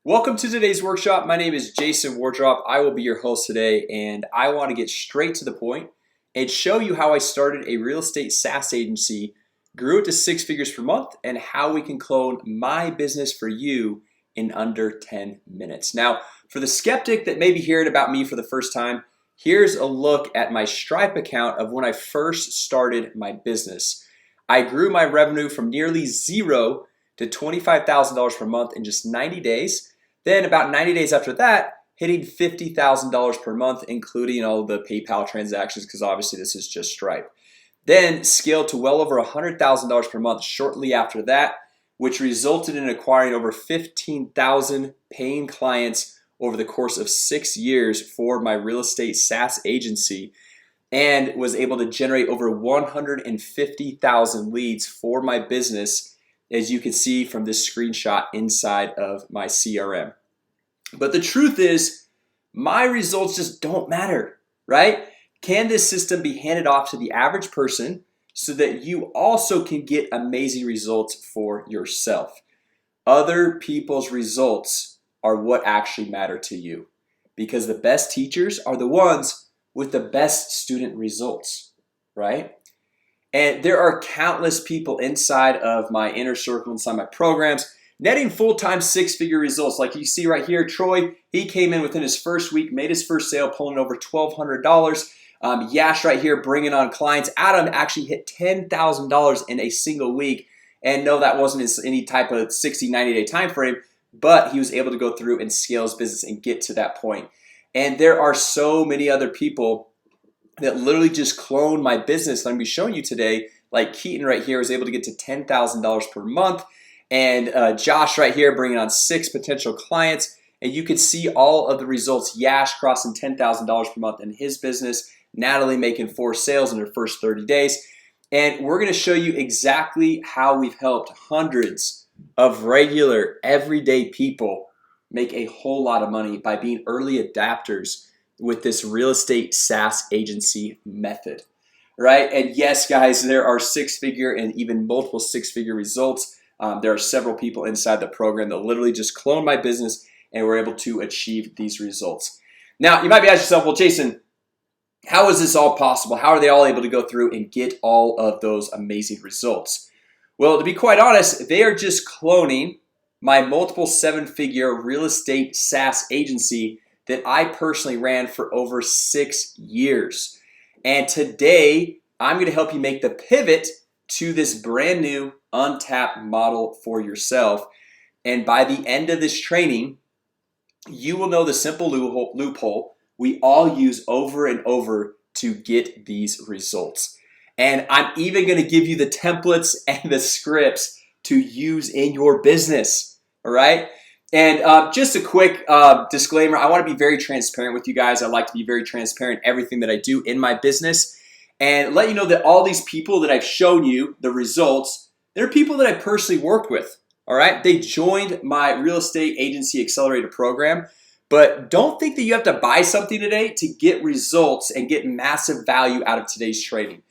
Welcome to today's workshop. My name is Jason Wardrop. I will be your host today, and I want to get straight to the point and show you how I started a real estate SaaS agency, grew it to 6 figures per month, and how we can clone my business for you in under 10 minutes. Now, for the skeptic that may be hearing about me for the first time, here's a look at my Stripe account of when I first started my business. I grew my revenue from nearly zero to $25,000 per month in just 90 days. Then about 90 days after that, hitting $50,000 per month, including all the PayPal transactions, because obviously this is just Stripe. Then scaled to well over $100,000 per month shortly after that, which resulted in acquiring over 15,000 paying clients over the course of 6 years for my real estate SaaS agency, and was able to generate over 150,000 leads for my business, as you can see from this screenshot inside of my CRM. But the truth is, my results just don't matter, right? Can this system be handed off to the average person so that you also can get amazing results for yourself? Other people's results are what actually matter to you, because the best teachers are the ones with the best student results, right? And there are countless people inside of my inner circle, inside my programs, netting full-time 6-figure results. Like you see right here, Troy, he came in within his first week, made his first sale, pulling over $1,200. Yash right here, bringing on clients. Adam actually hit $10,000 in a single week. And no, that wasn't any type of 60, 90-day time frame, but he was able to go through and scale his business and get to that point. And there are so many other people that literally just clone my business that I'm going to be showing you today. Like Keaton right here was able to get to $10,000 per month, and Josh right here bringing on 6 potential clients, and you can see all of the results. Yash crossing $10,000 per month in his business, Natalie making 4 sales in her first 30 days, and we're going to show you exactly how we've helped hundreds of regular everyday people make a whole lot of money by being early adapters with this real estate SaaS agency method, right? And yes, guys, there are 6-figure and even multiple 6-figure results. There are several people inside the program that literally just cloned my business and were able to achieve these results. Now, you might be asking yourself, well, Jason, how is this all possible? How are they all able to go through and get all of those amazing results? Well, to be quite honest, they are just cloning my multiple 7-figure real estate SaaS agency that I personally ran for over 6 years. And today, I'm going to help you make the pivot to this brand new untapped model for yourself. And by the end of this training, you will know the simple loophole we all use over and over to get these results. And I'm even going to give you the templates and the scripts to use in your business, all right? And just a quick disclaimer, I want to be very transparent with you guys. I like to be very transparent in everything that I do in my business, and let you know that all these people that I've shown you the results, they're people that I personally worked with, all right? They joined my real estate agency accelerator program, but don't think that you have to buy something today to get results and get massive value out of today's training.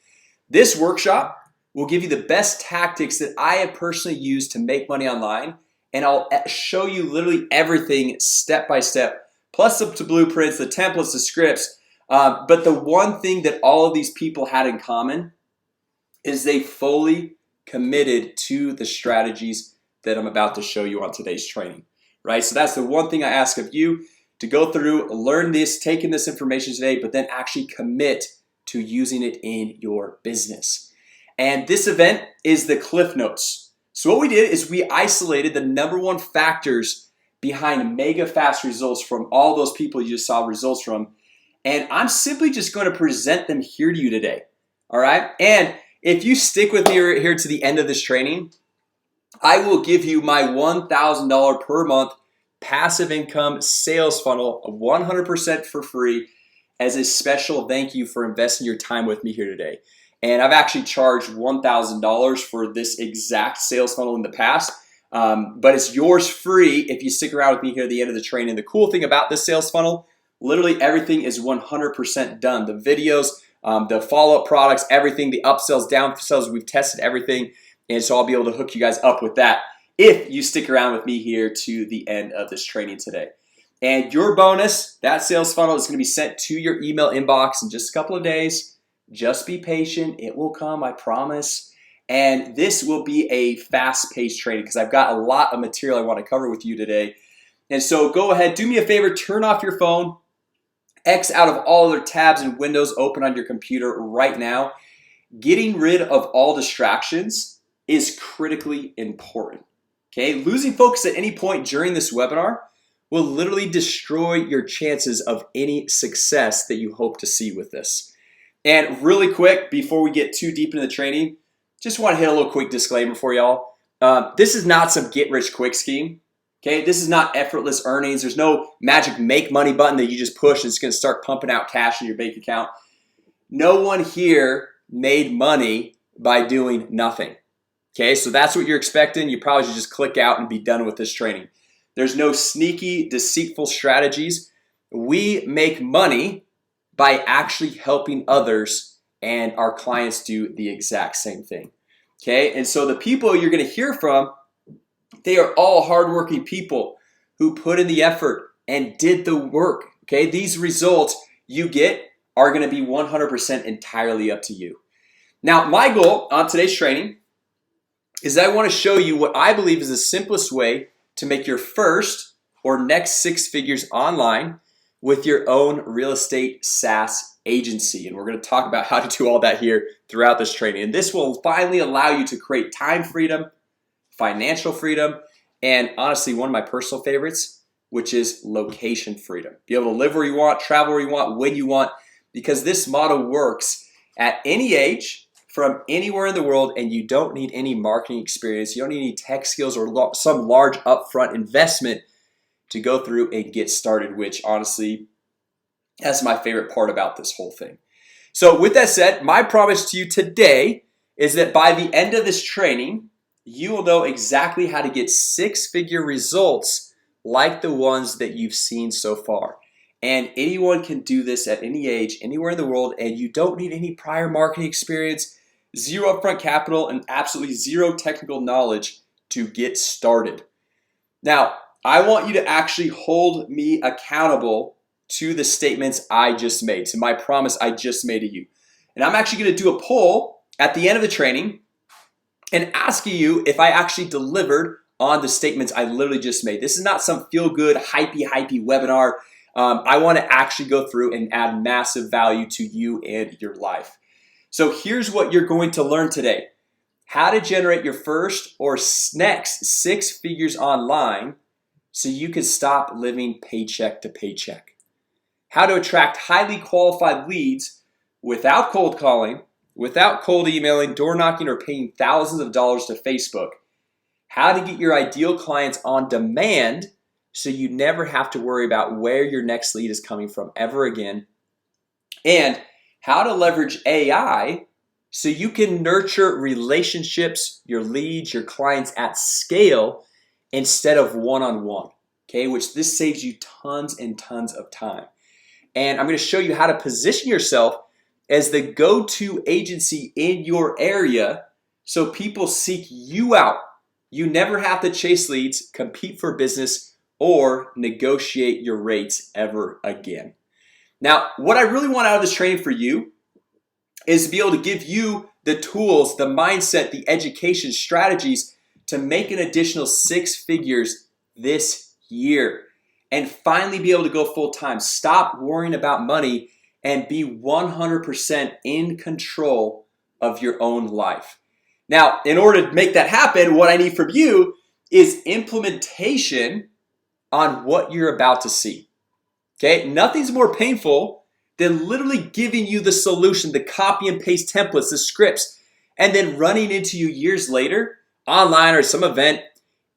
This workshop will give you the best tactics that I have personally used to make money online, and I'll show you literally everything step by step, plus the blueprints, the templates, the scripts. But the one thing that all of these people had in common is they fully committed to the strategies that I'm about to show you on today's training, right? So that's the one thing I ask of you, to go through, learn this, take in this information today, but then actually commit to using it in your business. And this event is the Cliff Notes. So what we did is we isolated the #1 factors behind mega fast results from all those people you just saw results from, and I'm simply just going to present them here to you today, all right? And if you stick with me here to the end of this training, I will give you my $1,000 per month passive income sales funnel, 100% for free, as a special thank you for investing your time with me here today. And I've actually charged $1,000 for this exact sales funnel in the past, but it's yours free if you stick around with me here at the end of the training. The cool thing about this sales funnel, literally everything is 100% done. The videos, the follow-up products, everything, the upsells, downsells, we've tested everything, and so I'll be able to hook you guys up with that. if you stick around with me here to the end of this training today. And your bonus, that sales funnel, is going to be sent to your email inbox in just a couple of days. Just be patient. It will come, I promise. And this will be a fast-paced training because I've got a lot of material I want to cover with you today. And so go ahead, do me a favor, turn off your phone, X out of all other tabs and windows open on your computer right now. Getting rid of all distractions is critically important. Okay, losing focus at any point during this webinar will literally destroy your chances of any success that you hope to see with this. And really quick, before we get too deep into the training, just want to hit a little quick disclaimer for y'all. This is not some get-rich-quick scheme. Okay, this is not effortless earnings. There's no magic make money button that you just push and it's going to start pumping out cash in your bank account. No one here made money by doing nothing. Okay, so that's what you're expecting. You probably should just click out and be done with this training. There's no sneaky, deceitful strategies. We make money by actually helping others, and our clients do the exact same thing. Okay, and so the people you're going to hear from, they are all hardworking people who put in the effort and did the work. Okay, these results you get are going to be 100% entirely up to you. Now, my goal on today's training is I want to show you what I believe is the simplest way to make your first or next 6 figures online with your own real estate SaaS agency. And we're going to talk about how to do all that here throughout this training. And this will finally allow you to create time freedom, financial freedom, and honestly, one of my personal favorites, which is location freedom. Be able to live where you want, travel where you want, when you want, because this model works at any age, from anywhere in the world, and you don't need any marketing experience. You don't need any tech skills or some large upfront investment to go through and get started, which honestly, that's my favorite part about this whole thing. So with that said, my promise to you today is that by the end of this training, you will know exactly how to get 6-figure results like the ones that you've seen so far. And anyone can do this at any age, anywhere in the world, and you don't need any prior marketing experience, zero upfront capital, and absolutely zero technical knowledge to get started. Now, I want you to actually hold me accountable to the statements I just made, to my promise I just made to you. And I'm actually going to do a poll at the end of the training and asking you if I actually delivered on the statements I literally just made. This is not some feel-good, hypey webinar. I want to actually go through and add massive value to you and your life. So here's what you're going to learn today. How to generate your first or next 6 figures online so you can stop living paycheck to paycheck. How to attract highly qualified leads without cold calling, without cold emailing, door knocking, or paying thousands of dollars to Facebook. How to get your ideal clients on demand so you never have to worry about where your next lead is coming from ever again. And how to leverage AI so you can nurture relationships, your leads, your clients at scale instead of one-on-one, okay? Which this saves you tons and tons of time. And I'm going to show you how to position yourself as the go-to agency in your area so people seek you out. You never have to chase leads, compete for business, or negotiate your rates ever again. Now, what I really want out of this training for you is to be able to give you the tools, the mindset, the education, strategies to make an additional 6 figures this year and finally be able to go full-time. Stop worrying about money and be 100% in control of your own life. Now, in order to make that happen, what I need from you is implementation on what you're about to see. Okay, nothing's more painful than literally giving you the solution, the copy and paste templates, the scripts, and then running into you years later online or some event,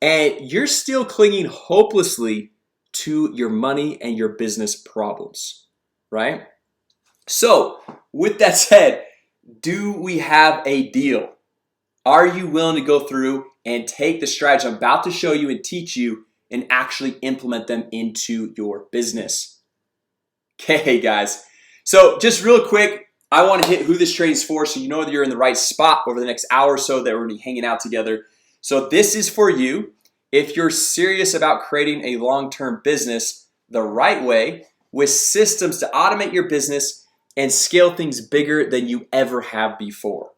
and you're still clinging hopelessly to your money and your business problems, right? So with that said, do we have a deal? Are you willing to go through and take the strategy I'm about to show you and teach you and actually implement them into your business? Okay, guys. So just real quick, I want to hit who this training is for so you know that you're in the right spot over the next hour or so that we're going to be hanging out together. So this is for you if you're serious about creating a long-term business the right way with systems to automate your business and scale things bigger than you ever have before.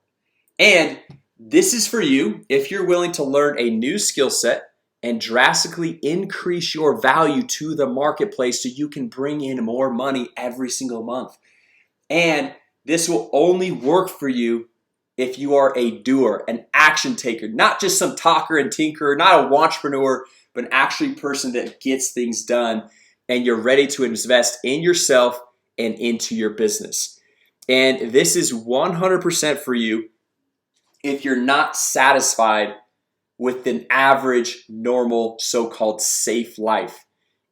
And this is for you if you're willing to learn a new skill set and drastically increase your value to the marketplace so you can bring in more money every single month. And this will only work for you if you are a doer, an action taker, not just some talker and tinkerer, not a entrepreneur, but an actually person that gets things done, and you're ready to invest in yourself and into your business. And this is 100% for you if you're not satisfied with an average, normal, so-called safe life,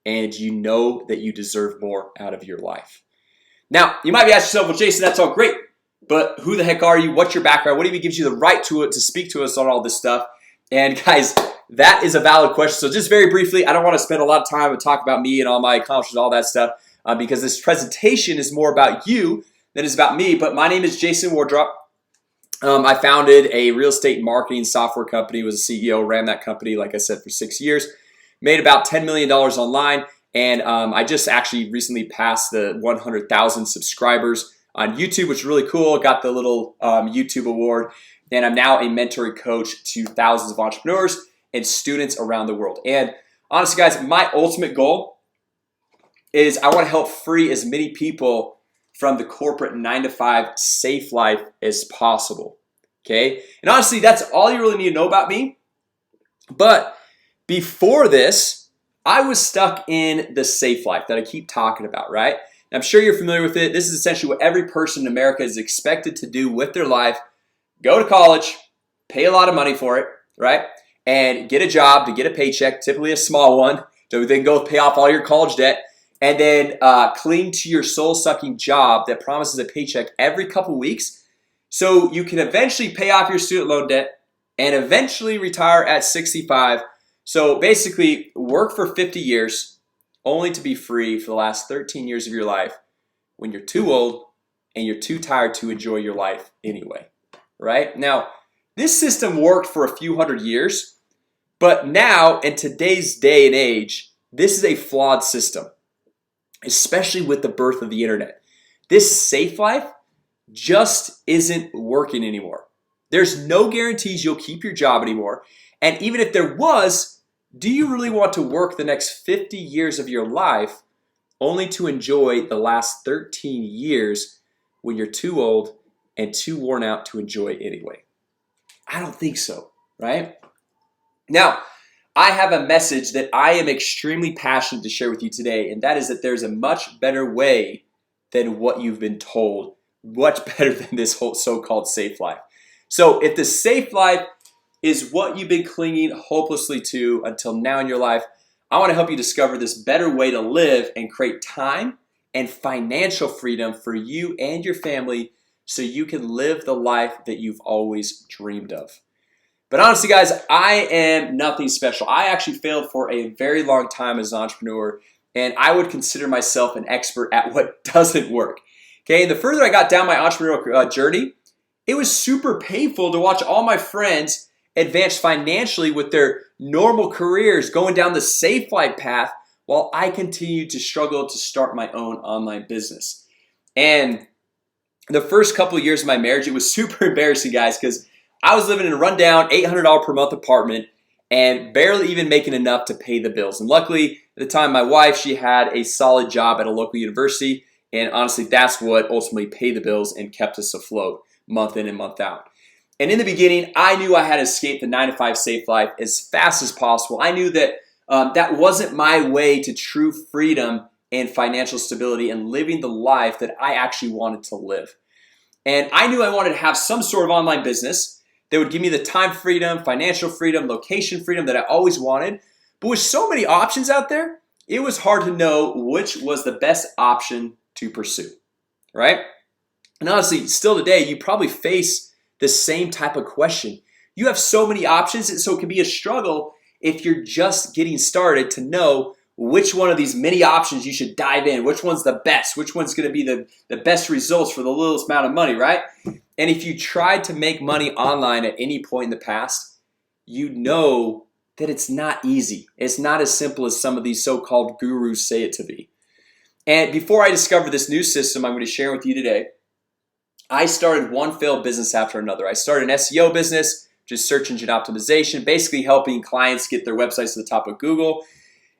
and you know that you deserve more out of your life. Now, you might be asking yourself, well, Jason, that's all great, but who the heck are you? What's your background? What even gives you the right to speak to us on all this stuff? And guys, that is a valid question. So just very briefly, I don't want to spend a lot of time and talk about me and all my accomplishments, all that stuff, because this presentation is more about you than it's about me. But my name is Jason Wardrop. I founded a real estate marketing software company, was a CEO, ran that company, like I said, for 6 years, made about $10 million online. And I just actually recently passed the 100,000 subscribers on YouTube, which is really cool. Got the little YouTube award. And I'm now a mentoring coach to thousands of entrepreneurs and students around the world. And honestly, guys, my ultimate goal is I want to help free as many people from the corporate 9-to-5 safe life as possible. Okay, and honestly, that's all you really need to know about me. But before this, I was stuck in the safe life that I keep talking about, right? And I'm sure you're familiar with it. This is essentially what every person in America is expected to do with their life: go to college, pay a lot of money for it, right? And get a job to get a paycheck, typically a small one, so then go pay off all your college debt, and then cling to your soul-sucking job that promises a paycheck every couple weeks so you can eventually pay off your student loan debt and eventually retire at 65. So basically work for 50 years only to be free for the last 13 years of your life when you're too old and you're too tired to enjoy your life anyway, right? Now, this system worked for a few hundred years, but now in today's day and age, this is a flawed system, especially with the birth of the internet. This safe life just isn't working anymore. There's no guarantees you'll keep your job anymore. And even if there was, do you really want to work the next 50 years of your life only to enjoy the last 13 years when you're too old and too worn out to enjoy anyway? I don't think so, right? Now, I have a message that I am extremely passionate to share with you today, and that is that there's a much better way than what you've been told, much better than this whole so-called safe life. So if the safe life is what you've been clinging hopelessly to until now in your life, I want to help you discover this better way to live and create time and financial freedom for you and your family so you can live the life that you've always dreamed of. But honestly, guys, I am nothing special. I actually failed for a very long time as an entrepreneur, and I would consider myself an expert at what doesn't work. Okay, the further I got down my entrepreneurial journey, it was super painful to watch all my friends advance financially with their normal careers, going down the safe life path, while I continued to struggle to start my own online business. And the first couple of years of my marriage, it was super embarrassing, guys, because I was living in a rundown $800 per month apartment and barely even making enough to pay the bills. And luckily, at the time, my wife, she had a solid job at a local university, and honestly, that's what ultimately paid the bills and kept us afloat month in and month out. And in the beginning, I knew I had to escape the 9-to-5 safe life as fast as possible. I knew that that wasn't my way to true freedom and financial stability and living the life that I actually wanted to live. And I knew I wanted to have some sort of online business that would give me the time freedom, financial freedom, location freedom that I always wanted. But with so many options out there, it was hard to know which was the best option to pursue, right? And honestly, still today, you probably face the same type of question. You have so many options, and so it can be a struggle if you're just getting started to know which one of these many options you should dive in, which one's the best, which one's going to be the best results for the littlest amount of money, right? And if you tried to make money online at any point in the past, you know that it's not easy. It's not as simple as some of these so-called gurus say it to be. And before I discovered this new system I'm going to share with you today, I started one failed business after another. I started an SEO business, just search engine optimization, basically helping clients get their websites to the top of Google,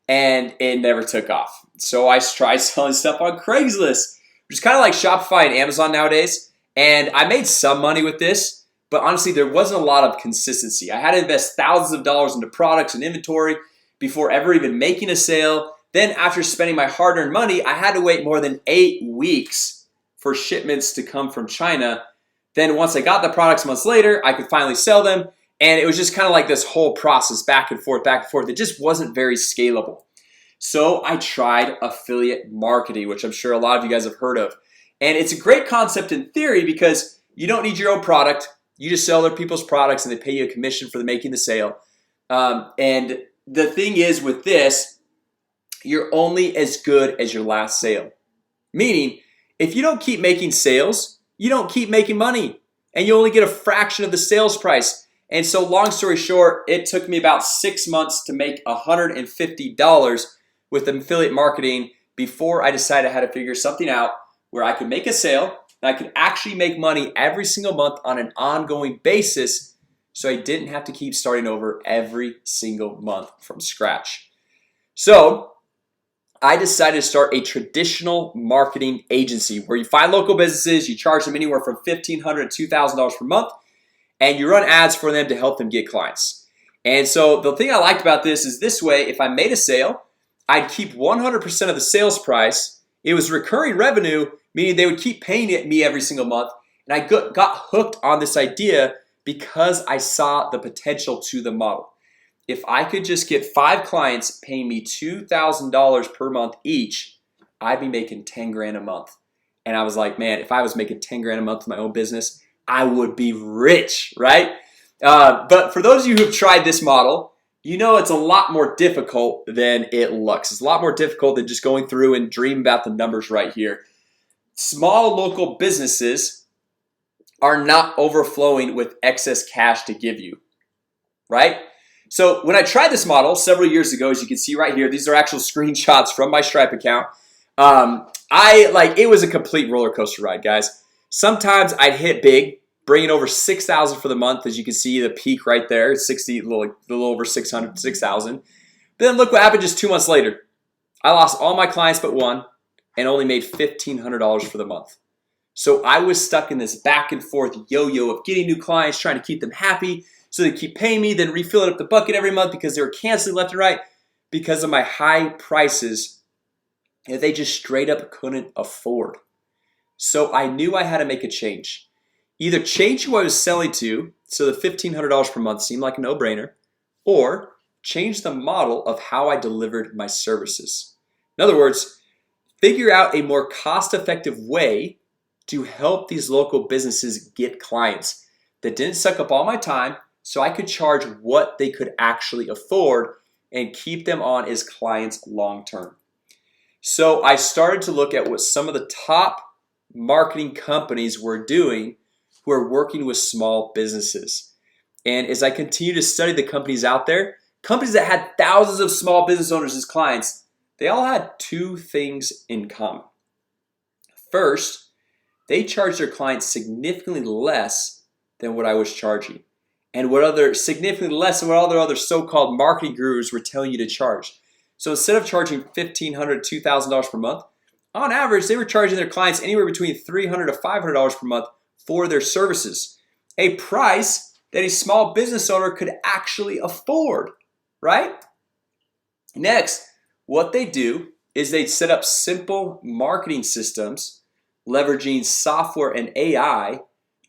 and it never took off. So I tried selling stuff on Craigslist, which is kind of like Shopify and Amazon nowadays. And I made some money with this, but honestly, there wasn't a lot of consistency. I had to invest thousands of dollars into products and inventory before ever even making a sale. Then after spending my hard-earned money, I had to wait more than 8 weeks for shipments to come from China. Then once I got the products months later, I could finally sell them. And it was just kind of like this whole process back and forth. It just wasn't very scalable. So I tried affiliate marketing, which I'm sure a lot of you guys have heard of. And it's a great concept in theory because you don't need your own product. You just sell other people's products and they pay you a commission for making the sale. And the thing is with this, you're only as good as your last sale. Meaning, if you don't keep making sales, you don't keep making money. And you only get a fraction of the sales price. And so long story short, it took me about 6 months to make $150 with affiliate marketing before I decided how to figure something out where I could make a sale and I could actually make money every single month on an ongoing basis, so I didn't have to keep starting over every single month from scratch. So I decided to start a traditional marketing agency where you find local businesses, you charge them anywhere from $1,500 to $2,000 per month, and you run ads for them to help them get clients. And so the thing I liked about this is this way, if I made a sale, I'd keep 100% of the sales price. It was recurring revenue, meaning they would keep paying me every single month. And I got hooked on this idea because I saw the potential to the model. If I could just get 5 clients paying me $2,000 per month each, I'd be making 10 grand a month. And I was like, man, if I was making 10 grand a month in my own business, I would be rich, right? But for those of you who have tried this model, you know it's a lot more difficult than it looks. It's a lot more difficult than just going through and dreaming about the numbers right here. Small local businesses are not overflowing with excess cash to give you, right? So when I tried this model several years ago, as you can see right here, these are actual screenshots from my Stripe account. It was a complete roller coaster ride, guys. Sometimes I'd hit big, bringing over 6,000 for the month. As you can see, the peak right there, 60, a little over 600, 6,000. But then look what happened just 2 months later. I lost all my clients but one and only made $1,500 for the month. So I was stuck in this back and forth yo-yo of getting new clients, trying to keep them happy so they keep paying me, then refilling up the bucket every month because they were canceling left and right because of my high prices that they just straight up couldn't afford. So I knew I had to make a change. Either change who I was selling to, so the $1,500 per month seemed like a no-brainer, or change the model of how I delivered my services. In other words, figure out a more cost-effective way to help these local businesses get clients that didn't suck up all my time so I could charge what they could actually afford and keep them on as clients long-term. So I started to look at what some of the top marketing companies were doing who are working with small businesses. And as I continue to study the companies out there, companies that had thousands of small business owners as clients, they all had 2 things in common. First, they charged their clients significantly less than what I was charging, and significantly less than what all their other so-called marketing gurus were telling you to charge. So instead of charging $1,500 to $2,000 per month, on average, they were charging their clients anywhere between $300 to $500 per month for their services, a price that a small business owner could actually afford, right? Next, what they do is they set up simple marketing systems leveraging software and AI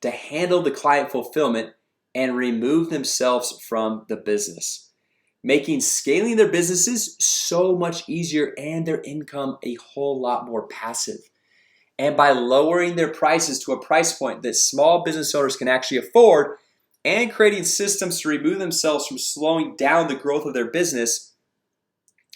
to handle the client fulfillment and remove themselves from the business, making scaling their businesses so much easier and their income a whole lot more passive. And by lowering their prices to a price point that small business owners can actually afford and creating systems to remove themselves from slowing down the growth of their business,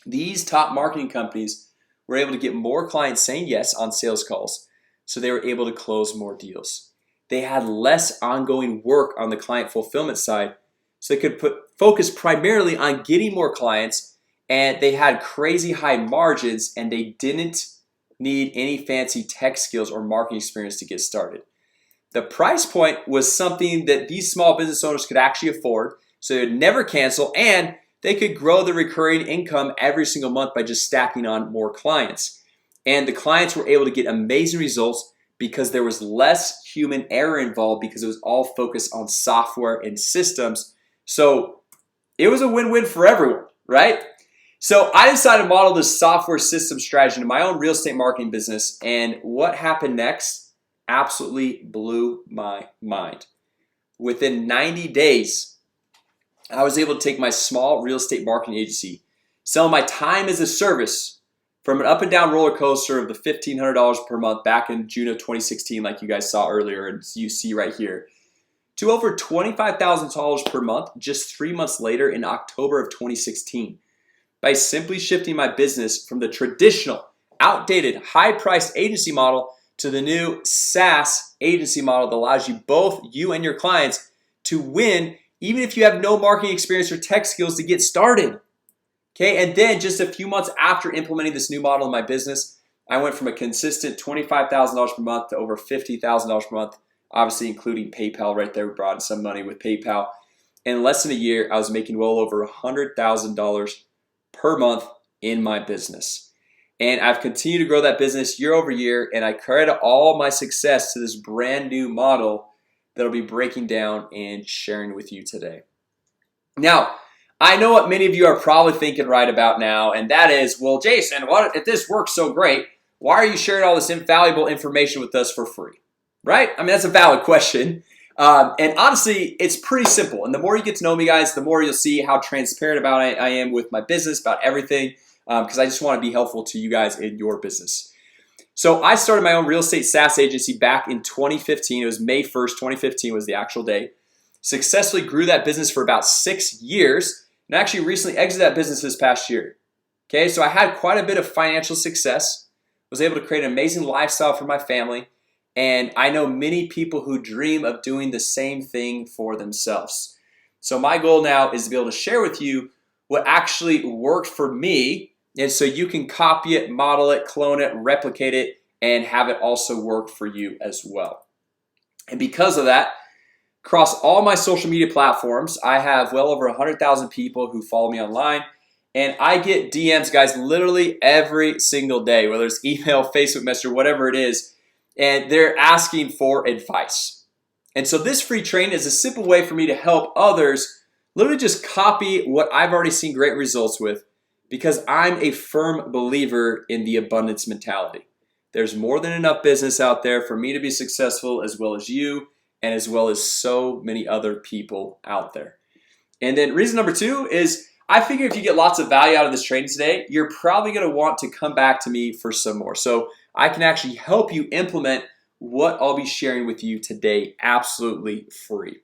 these top marketing companies were able to get more clients saying yes on sales calls, so they were able to close more deals. They had less ongoing work on the client fulfillment side, so they could focus primarily on getting more clients, and they had crazy high margins, and they didn't need any fancy tech skills or marketing experience to get started. The price point was something that these small business owners could actually afford, so they'd never cancel, and they could grow the recurring income every single month by just stacking on more clients. And the clients were able to get amazing results because there was less human error involved, because it was all focused on software and systems. So it was a win-win for everyone, right? So I decided to model this software system strategy into my own real estate marketing business, and what happened next absolutely blew my mind. Within 90 days, I was able to take my small real estate marketing agency, sell my time as a service from an up and down roller coaster of the $1,500 per month back in June of 2016, like you guys saw earlier and you see right here, to over $25,000 per month just 3 months later in October of 2016, by simply shifting my business from the traditional, outdated, high-priced agency model to the new SaaS agency model that allows you and your clients to win even if you have no marketing experience or tech skills to get started. Okay, and then just a few months after implementing this new model in my business, I went from a consistent $25,000 per month to over $50,000 per month, obviously including PayPal right there. We brought in some money with PayPal. In less than a year, I was making well over $100,000 per month in my business. And I've continued to grow that business year over year, and I credit all my success to this brand new model that I'll be breaking down and sharing with you today. Now, I know what many of you are probably thinking right about now, and that is, well, Jason, what if this works so great? Why are you sharing all this invaluable information with us for free? Right? I mean, that's a valid question. And honestly, it's pretty simple. And the more you get to know me, guys, the more you'll see how transparent about I am with my business, about everything, because I just want to be helpful to you guys in your business. So I started my own real estate SaaS agency back in 2015. It was May 1st, 2015 was the actual day. Successfully grew that business for about 6 years, and actually recently exited that business this past year. Okay, so I had quite a bit of financial success, was able to create an amazing lifestyle for my family, and I know many people who dream of doing the same thing for themselves. So my goal now is to be able to share with you what actually worked for me, and so you can copy it, model it, clone it, replicate it, and have it also work for you as well. And because of that, across all my social media platforms, I have well over 100,000 people who follow me online, and I get DMs, guys, literally every single day, whether it's email, Facebook Messenger, whatever it is, and they're asking for advice. And so this free training is a simple way for me to help others literally just copy what I've already seen great results with, because I'm a firm believer in the abundance mentality. There's more than enough business out there for me to be successful, as well as you, and as well as so many other people out there. And then reason number 2 is, I figure if you get lots of value out of this training today, you're probably going to want to come back to me for some more. So I can actually help you implement what I'll be sharing with you today absolutely free.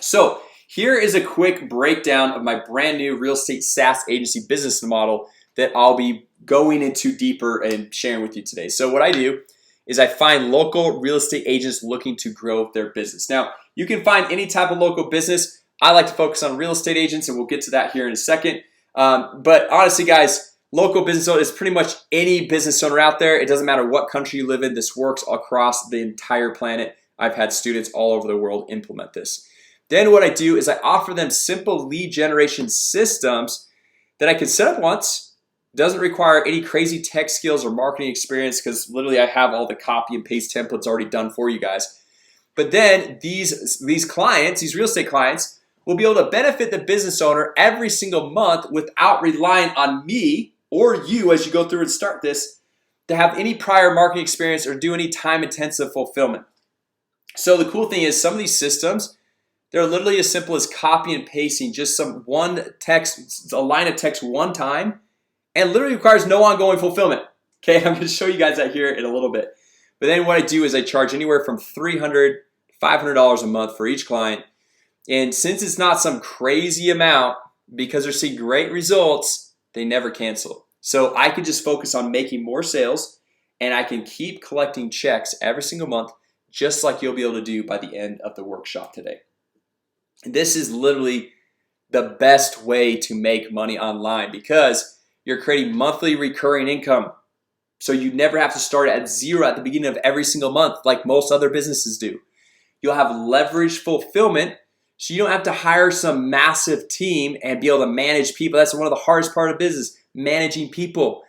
So here is a quick breakdown of my brand new real estate SaaS agency business model that I'll be going into deeper and sharing with you today. So what I do is I find local real estate agents looking to grow their business. Now, you can find any type of local business. I like to focus on real estate agents, and we'll get to that here in a second. But honestly, guys, local business owner is pretty much any business owner out there. It doesn't matter what country you live in. This works across the entire planet. I've had students all over the world implement this. Then what I do is I offer them simple lead generation systems that I can set up once. Doesn't require any crazy tech skills or marketing experience, because literally I have all the copy and paste templates already done for you guys. But then these clients, these real estate clients, will be able to benefit the business owner every single month without relying on me or you as you go through and start this to have any prior marketing experience or do any time-intensive fulfillment. So the cool thing is, some of these systems, they're literally as simple as copy and pasting just one text, a line of text one time, and literally requires no ongoing fulfillment. Okay, I'm going to show you guys that here in a little bit. But then what I do is I charge anywhere from $300 to $500 a month for each client. And since it's not some crazy amount, because they're seeing great results, they never cancel. So I can just focus on making more sales, and I can keep collecting checks every single month, just like you'll be able to do by the end of the workshop today. This is literally the best way to make money online because you're creating monthly recurring income. So you never have to start at zero at the beginning of every single month like most other businesses do. You'll have leveraged fulfillment, so you don't have to hire some massive team and be able to manage people. That's one of the hardest part of business, managing people.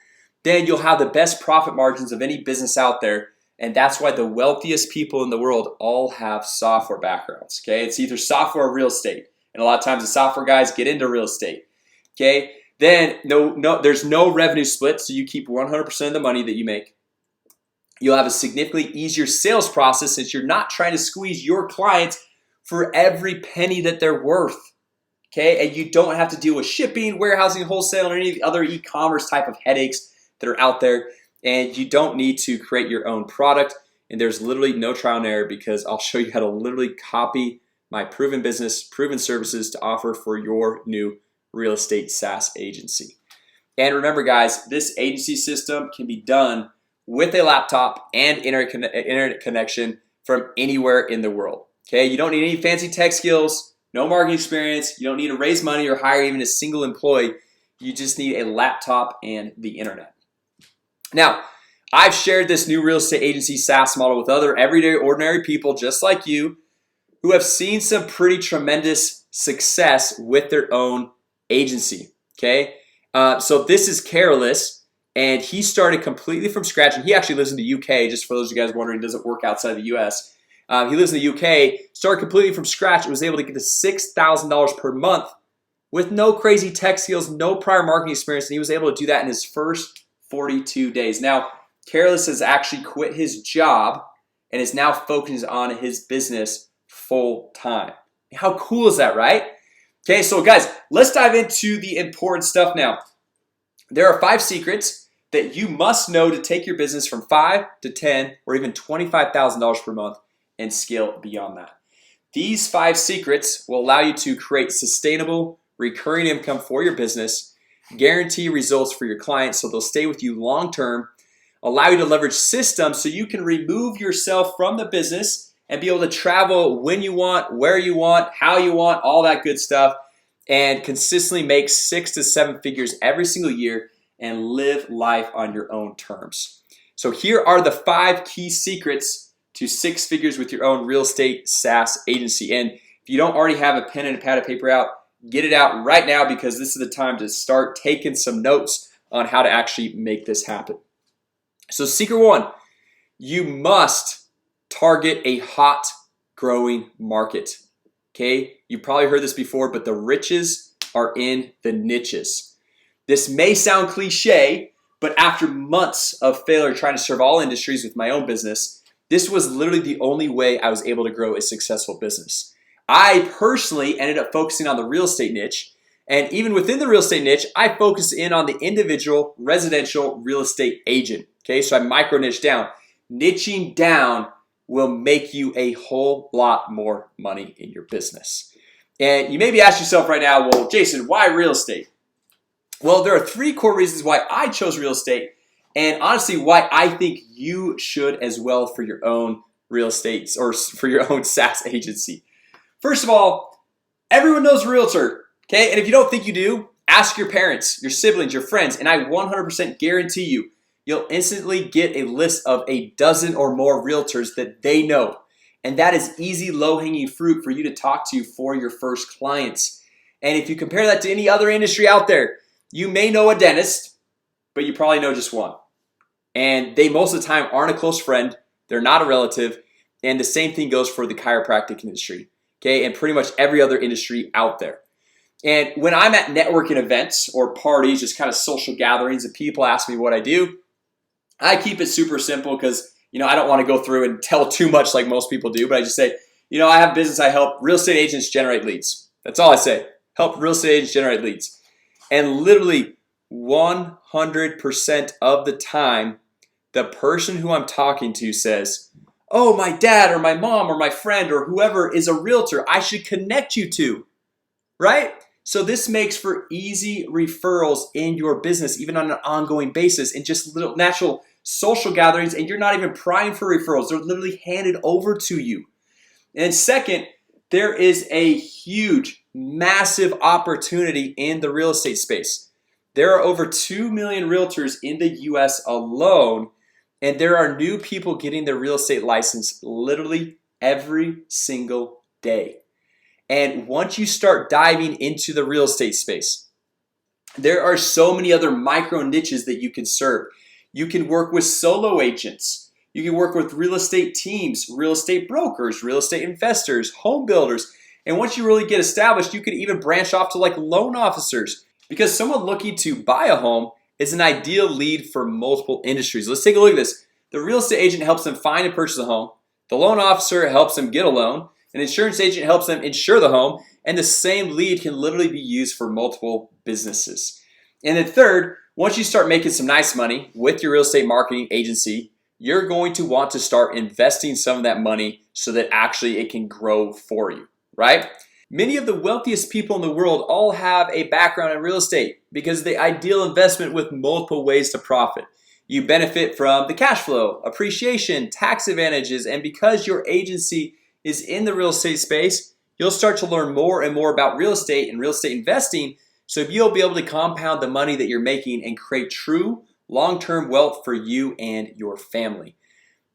Then you'll have the best profit margins of any business out there. And that's why the wealthiest people in the world all have software backgrounds. Okay, it's either software or real estate. And a lot of times the software guys get into real estate. Okay, then there's no revenue split, so you keep 100% of the money that you make. You'll have a significantly easier sales process since you're not trying to squeeze your clients for every penny that they're worth. Okay, and you don't have to deal with shipping, warehousing, wholesale, or any of the other e-commerce type of headaches that are out there. And you don't need to create your own product. And there's literally no trial and error because I'll show you how to literally copy my proven business, proven services to offer for your new real estate SaaS agency. And remember guys, this agency system can be done with a laptop and internet connection from anywhere in the world. Okay, you don't need any fancy tech skills, no marketing experience. You don't need to raise money or hire even a single employee. You just need a laptop and the internet. Now, I've shared this new real estate agency SaaS model with other everyday ordinary people just like you who have seen some pretty tremendous success with their own agency. Okay, so this is Careless, and he started completely from scratch, and he actually lives in the UK. Just for those of you guys wondering, doesn't work outside the US. He lives in the UK, started completely from scratch, and was able to get to $6,000 per month with no crazy tech skills, no prior marketing experience, and he was able to do that in his first 42 days. Now, Careless has actually quit his job and is now focused on his business full time. How cool is that, right? Okay, so guys, let's dive into the important stuff now. There are 5 secrets that you must know to take your business from $5 to $10 or even $25,000 per month and scale beyond that. These 5 secrets will allow you to create sustainable recurring income for your business, guarantee results for your clients so they'll stay with you long term, allow you to leverage systems so you can remove yourself from the business and be able to travel when you want, where you want, how you want, all that good stuff, and consistently make 6 to 7 figures every single year and live life on your own terms. So here are the 5 key secrets to 6 figures with your own real estate SaaS agency. And if you don't already have a pen and a pad of paper out, get it out right now because this is the time to start taking some notes on how to actually make this happen. So secret 1, you must target a hot growing market. Okay, you probably heard this before, but the riches are in the niches. This may sound cliche, but after months of failure trying to serve all industries with my own business, this was literally the only way I was able to grow a successful business. I personally ended up focusing on the real estate niche, and even within the real estate niche, I focused in on the individual residential real estate agent. Okay, so I micro niche down. Niching down will make you a whole lot more money in your business. And you may be asking yourself right now, well, Jason, why real estate? Well, there are 3 core reasons why I chose real estate, and honestly why I think you should as well for your own real estate or for your own SaaS agency. First of all, everyone knows a realtor, okay? And if you don't think you do, ask your parents, your siblings, your friends, and I 100% guarantee you'll instantly get a list of a dozen or more realtors that they know. And that is easy, low-hanging fruit for you to talk to for your first clients. And if you compare that to any other industry out there, you may know a dentist, but you probably know just one. And they most of the time aren't a close friend, they're not a relative, and the same thing goes for the chiropractic industry, okay, and pretty much every other industry out there. And when I'm at networking events or parties, just kind of social gatherings, and people ask me what I do, I keep it super simple because I don't want to go through and tell too much like most people do, but I just say, I have a business, I help real estate agents generate leads. That's all I say, help real estate agents generate leads. And literally 100% of the time, the person who I'm talking to says, oh, my dad or my mom or my friend or whoever is a realtor, I should connect you to, right? So this makes for easy referrals in your business, even on an ongoing basis, and just little natural social gatherings, and you're not even prying for referrals. They're literally handed over to you. And second, There is a huge, massive opportunity in the real estate space. There are over 2 million realtors in the US alone, and there are new people getting their real estate license literally every single day. And once you start diving into the real estate space, there are so many other micro niches that you can serve. You can work with solo agents. You can work with real estate teams, real estate brokers, real estate investors, home builders. And once you really get established, you can even branch off to like loan officers, because someone looking to buy a home is an ideal lead for multiple industries. Let's take a look at this. The real estate agent helps them find and purchase a home. The loan officer helps them get a loan. An insurance agent helps them insure the home. And the same lead can literally be used for multiple businesses. And then third, once you start making some nice money with your real estate marketing agency, you're going to want to start investing some of that money so that actually it can grow for you, right? Many of the wealthiest people in the world all have a background in real estate because the ideal investment with multiple ways to profit. You benefit from the cash flow, appreciation, tax advantages, and because your agency is in the real estate space, you'll start to learn more and more about real estate and real estate investing, so you'll be able to compound the money that you're making and create true long-term wealth for you and your family.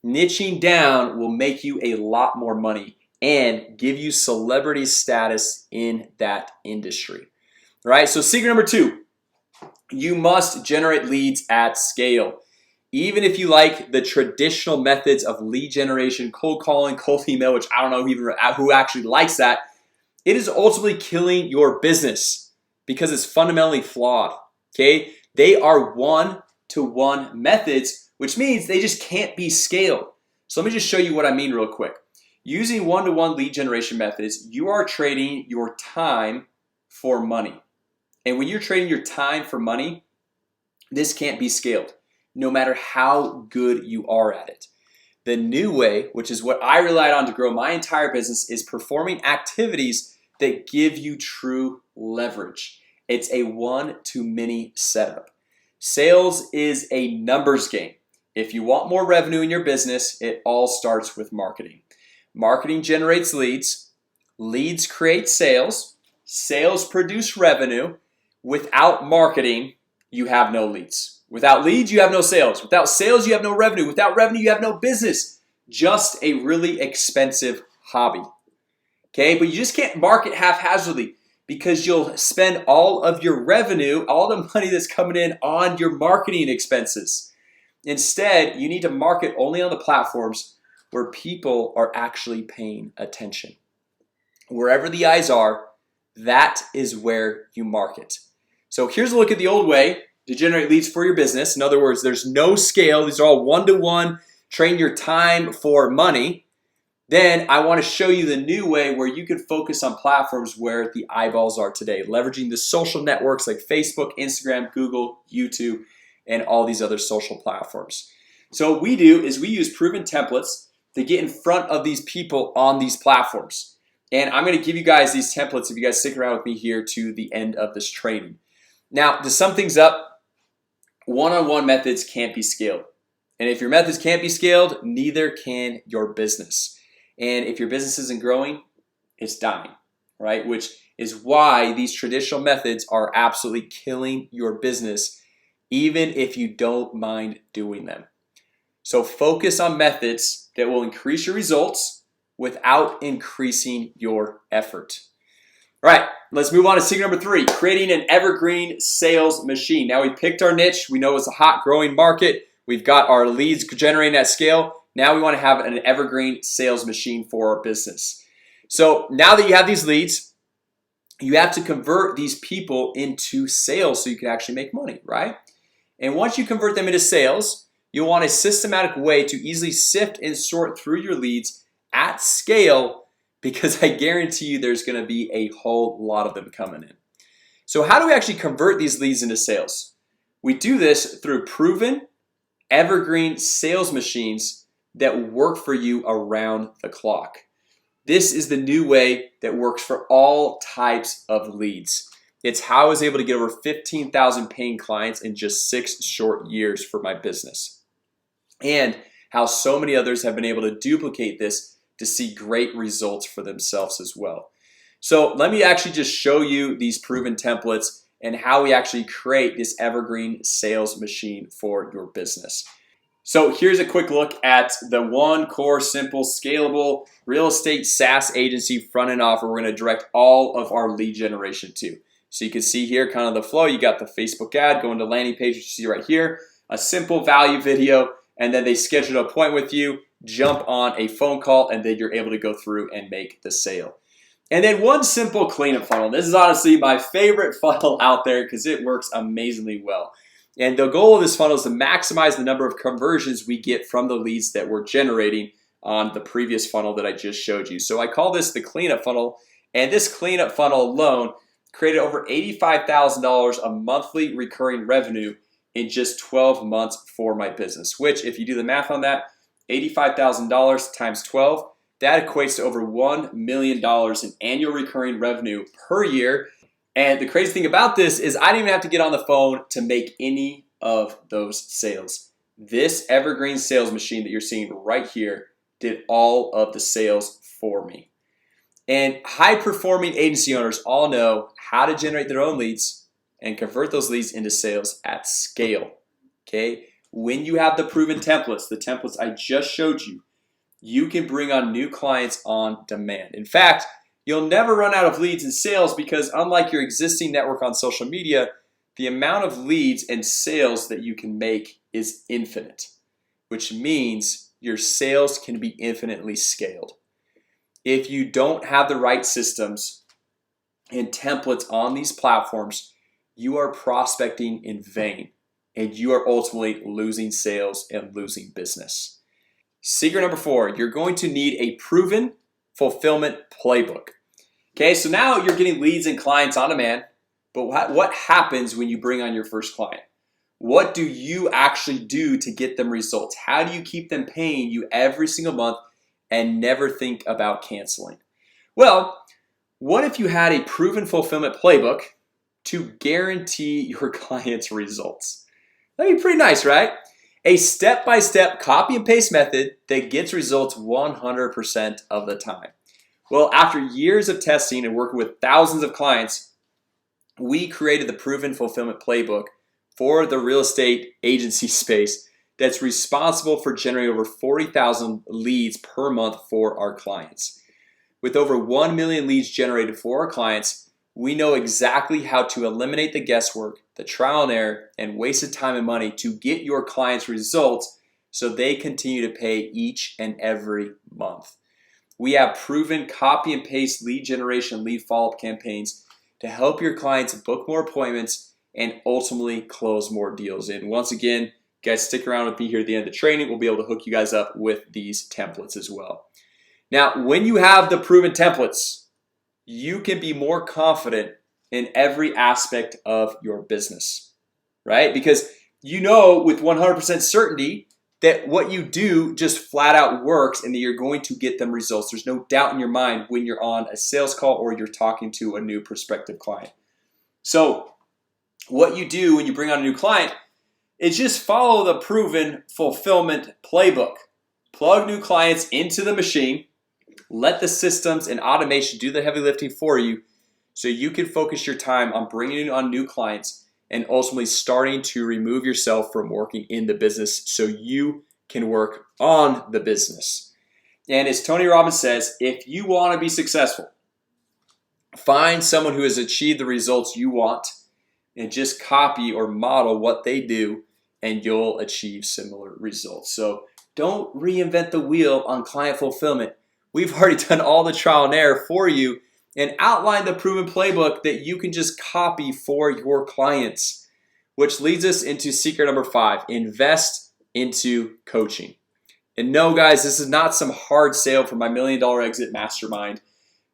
Niching down will make you a lot more money and give you celebrity status in that industry. All right, so secret number 2, you must generate leads at scale. Even if you like the traditional methods of lead generation, cold calling, cold email, which I don't know even who actually likes that, it is ultimately killing your business because it's fundamentally flawed. Okay, they are one-to-one methods, which means they just can't be scaled. So let me just show you what I mean real quick. Using one-to-one lead generation methods, you are trading your time for money. And when you're trading your time for money, this can't be scaled, no matter how good you are at it. The new way, which is what I relied on to grow my entire business, is performing activities that give you true leverage. It's a one-to-many setup. Sales is a numbers game. If you want more revenue in your business, it all starts with marketing. Marketing generates leads. Leads create sales. Sales produce revenue. Without marketing, you have no leads. Without leads, you have no sales. Without sales, you have no revenue. Without revenue, you have no business. Just a really expensive hobby. Okay, but you just can't market haphazardly because you'll spend all of your revenue, all the money that's coming in on your marketing expenses. Instead, you need to market only on the platforms where people are actually paying attention. Wherever the eyes are, that is where you market. So here's a look at the old way to generate leads for your business. In other words, there's no scale. These are all one-to-one. Train your time for money. Then I want to show you the new way where you can focus on platforms where the eyeballs are today, leveraging the social networks like Facebook, Instagram, Google, YouTube, and all these other social platforms. So what we do is we use proven templates to get in front of these people on these platforms. And I'm going to give you guys these templates if you guys stick around with me here to the end of this training. Now, to sum things up, one-on-one methods can't be scaled. And if your methods can't be scaled, neither can your business. And if your business isn't growing, it's dying, right? Which is why these traditional methods are absolutely killing your business, even if you don't mind doing them. So focus on methods that will increase your results without increasing your effort. All right, let's move on to secret number 3, creating an evergreen sales machine. Now we picked our niche. We know it's a hot growing market. We've got our leads generating at scale. Now we want to have an evergreen sales machine for our business. So now that you have these leads, you have to convert these people into sales so you can actually make money, right? And once you convert them into sales, you'll want a systematic way to easily sift and sort through your leads at scale, because I guarantee you there's going to be a whole lot of them coming in. So how do we actually convert these leads into sales? We do this through proven evergreen sales machines that work for you around the clock. This is the new way that works for all types of leads. It's how I was able to get over 15,000 paying clients in just 6 short years for my business, and how so many others have been able to duplicate this to see great results for themselves as well. So let me actually just show you these proven templates and how we actually create this evergreen sales machine for your business. So here's a quick look at the one core, simple, scalable real estate SaaS agency front-end offer we're going to direct all of our lead generation to. So you can see here kind of the flow. You got the Facebook ad, going to landing page, which you see right here, a simple value video, and then they schedule an appointment with you, jump on a phone call, and then you're able to go through and make the sale. And then one simple cleanup funnel. This is honestly my favorite funnel out there because it works amazingly well. And the goal of this funnel is to maximize the number of conversions we get from the leads that we're generating on the previous funnel that I just showed you. So I call this the cleanup funnel, and this cleanup funnel alone created over $85,000 of monthly recurring revenue in just 12 months for my business, which if you do the math on that, $85,000 times 12, that equates to over $1 million in annual recurring revenue per year. And the crazy thing about this is I didn't even have to get on the phone to make any of those sales. This evergreen sales machine that you're seeing right here did all of the sales for me. And high-performing agency owners all know how to generate their own leads and convert those leads into sales at scale. Okay? When you have the proven templates, the templates I just showed you, you can bring on new clients on demand. In fact, you'll never run out of leads and sales because unlike your existing network on social media, the amount of leads and sales that you can make is infinite, which means your sales can be infinitely scaled. If you don't have the right systems and templates on these platforms, you are prospecting in vain and you are ultimately losing sales and losing business. Secret number 4, you're going to need a proven fulfillment playbook. Okay, so now you're getting leads and clients on demand, but what happens when you bring on your first client? What do you actually do to get them results? How do you keep them paying you every single month and never think about canceling? Well, what if you had a proven fulfillment playbook to guarantee your clients results? That'd be pretty nice, right? A step-by-step copy and paste method that gets results 100% of the time. Well, after years of testing and working with thousands of clients, we created the proven fulfillment playbook for the real estate agency space that's responsible for generating over 40,000 leads per month for our clients. With over 1 million leads generated for our clients, we know exactly how to eliminate the guesswork, the trial and error, and wasted time and money to get your clients results so they continue to pay each and every month. We have proven copy and paste lead generation, lead follow-up campaigns to help your clients book more appointments and ultimately close more deals. And once again, guys, stick around with me here at the end of the training. We'll be able to hook you guys up with these templates as well. Now, when you have the proven templates, you can be more confident in every aspect of your business, right? Because you know with 100% certainty that what you do just flat out works and that you're going to get them results. There's no doubt in your mind when you're on a sales call or you're talking to a new prospective client. So what you do when you bring on a new client is just follow the proven fulfillment playbook. Plug new clients into the machine, let the systems and automation do the heavy lifting for you so you can focus your time on bringing on new clients and ultimately starting to remove yourself from working in the business so you can work on the business. And as Tony Robbins says, if you want to be successful, find someone who has achieved the results you want and just copy or model what they do and you'll achieve similar results. So don't reinvent the wheel on client fulfillment. We've already done all the trial and error for you and outlined the proven playbook that you can just copy for your clients, which leads us into secret number 5, invest into coaching. And no, guys, this is not some hard sale for my $1 million exit mastermind,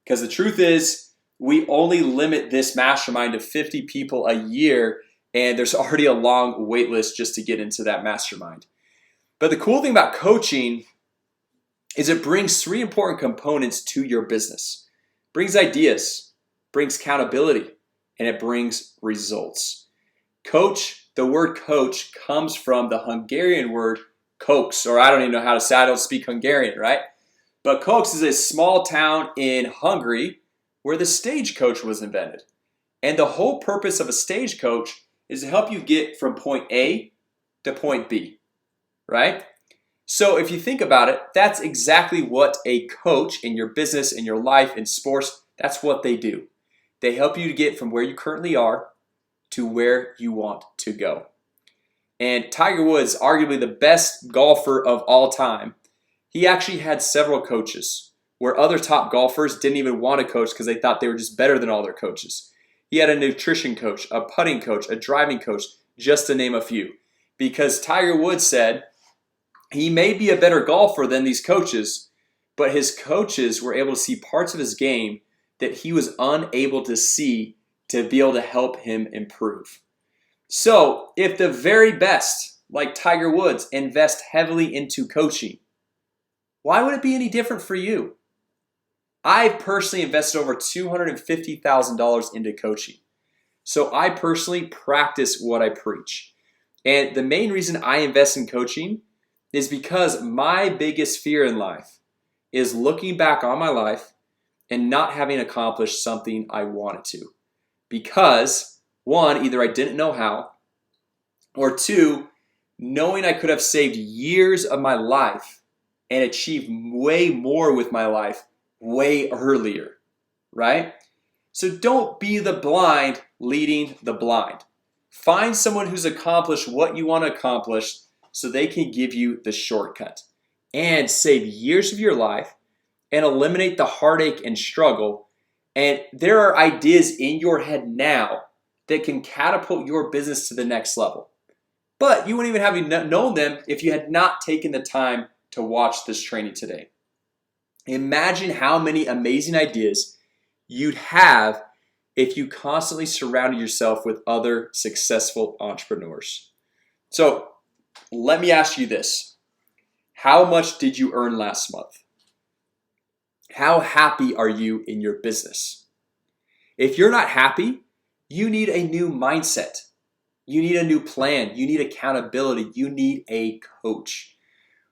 because the truth is we only limit this mastermind to 50 people a year, and there's already a long wait list just to get into that mastermind. But the cool thing about coaching is it brings 3 important components to your business. It brings ideas, brings accountability, and it brings results. Coach, the word coach comes from the Hungarian word coax, or I don't even know how to say it. I don't speak Hungarian, right? But Koks is a small town in Hungary where the stagecoach was invented. And the whole purpose of a stagecoach is to help you get from point A to point B, right? So if you think about it, that's exactly what a coach in your business, in your life, in sports, that's what they do. They help you to get from where you currently are to where you want to go. And Tiger Woods, arguably the best golfer of all time, he actually had several coaches where other top golfers didn't even want to coach because they thought they were just better than all their coaches. He had a nutrition coach, a putting coach, a driving coach, just to name a few. Because Tiger Woods said he may be a better golfer than these coaches, but his coaches were able to see parts of his game that he was unable to see to be able to help him improve. So if the very best, like Tiger Woods, invest heavily into coaching, why would it be any different for you? I've personally invested over $250,000 into coaching. So I personally practice what I preach. And the main reason I invest in coaching is because my biggest fear in life is looking back on my life and not having accomplished something I wanted to. Because one, either I didn't know how, or two, knowing I could have saved years of my life and achieved way more with my life way earlier, right? So don't be the blind leading the blind. Find someone who's accomplished what you want to accomplish so they can give you the shortcut and save years of your life and eliminate the heartache and struggle. And there are ideas in your head now that can catapult your business to the next level. But you wouldn't even have known them if you had not taken the time to watch this training today. Imagine how many amazing ideas you'd have if you constantly surrounded yourself with other successful entrepreneurs. So let me ask you this. How much did you earn last month? How happy are you in your business? If you're not happy, you need a new mindset. You need a new plan. You need accountability. You need a coach.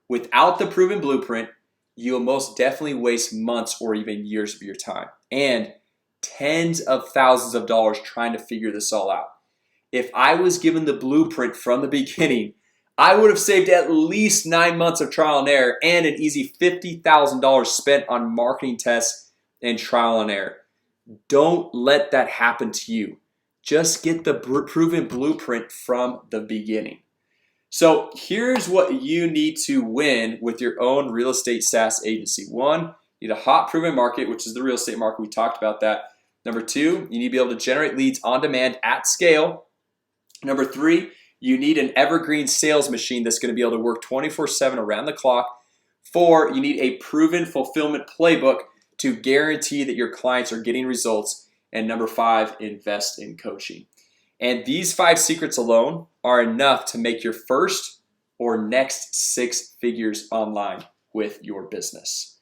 Without the proven blueprint, you'll most definitely waste months or even years of your time and tens of thousands of dollars trying to figure this all out. If I was given the blueprint from the beginning, I would have saved at least 9 months of trial and error and an easy $50,000 spent on marketing tests and trial and error. Don't let that happen to you. Just get the proven blueprint from the beginning. So here's what you need to win with your own real estate SaaS agency. One, you need a hot proven market, which is the real estate market. We talked about that. Number two, you need to be able to generate leads on demand at scale. Number three, you need an evergreen sales machine that's going to be able to work 24/7 around the clock. Four, you need a proven fulfillment playbook to guarantee that your clients are getting results. And number five, invest in coaching. And these 5 secrets alone are enough to make your first or next 6 figures online with your business.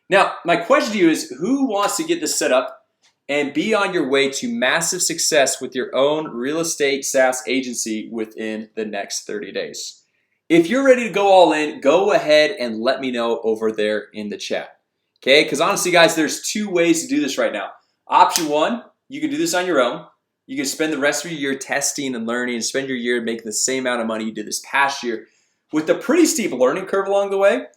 Now, my question to you is, who wants to get this set up and be on your way to massive success with your own real estate SaaS agency within the next 30 days? If you're ready to go all in, go ahead and let me know over there in the chat. Okay, because honestly, guys, there's 2 ways to do this right now. Option 1, you can do this on your own. You can spend the rest of your year testing and learning and spend your year making the same amount of money you did this past year with a pretty steep learning curve along the way.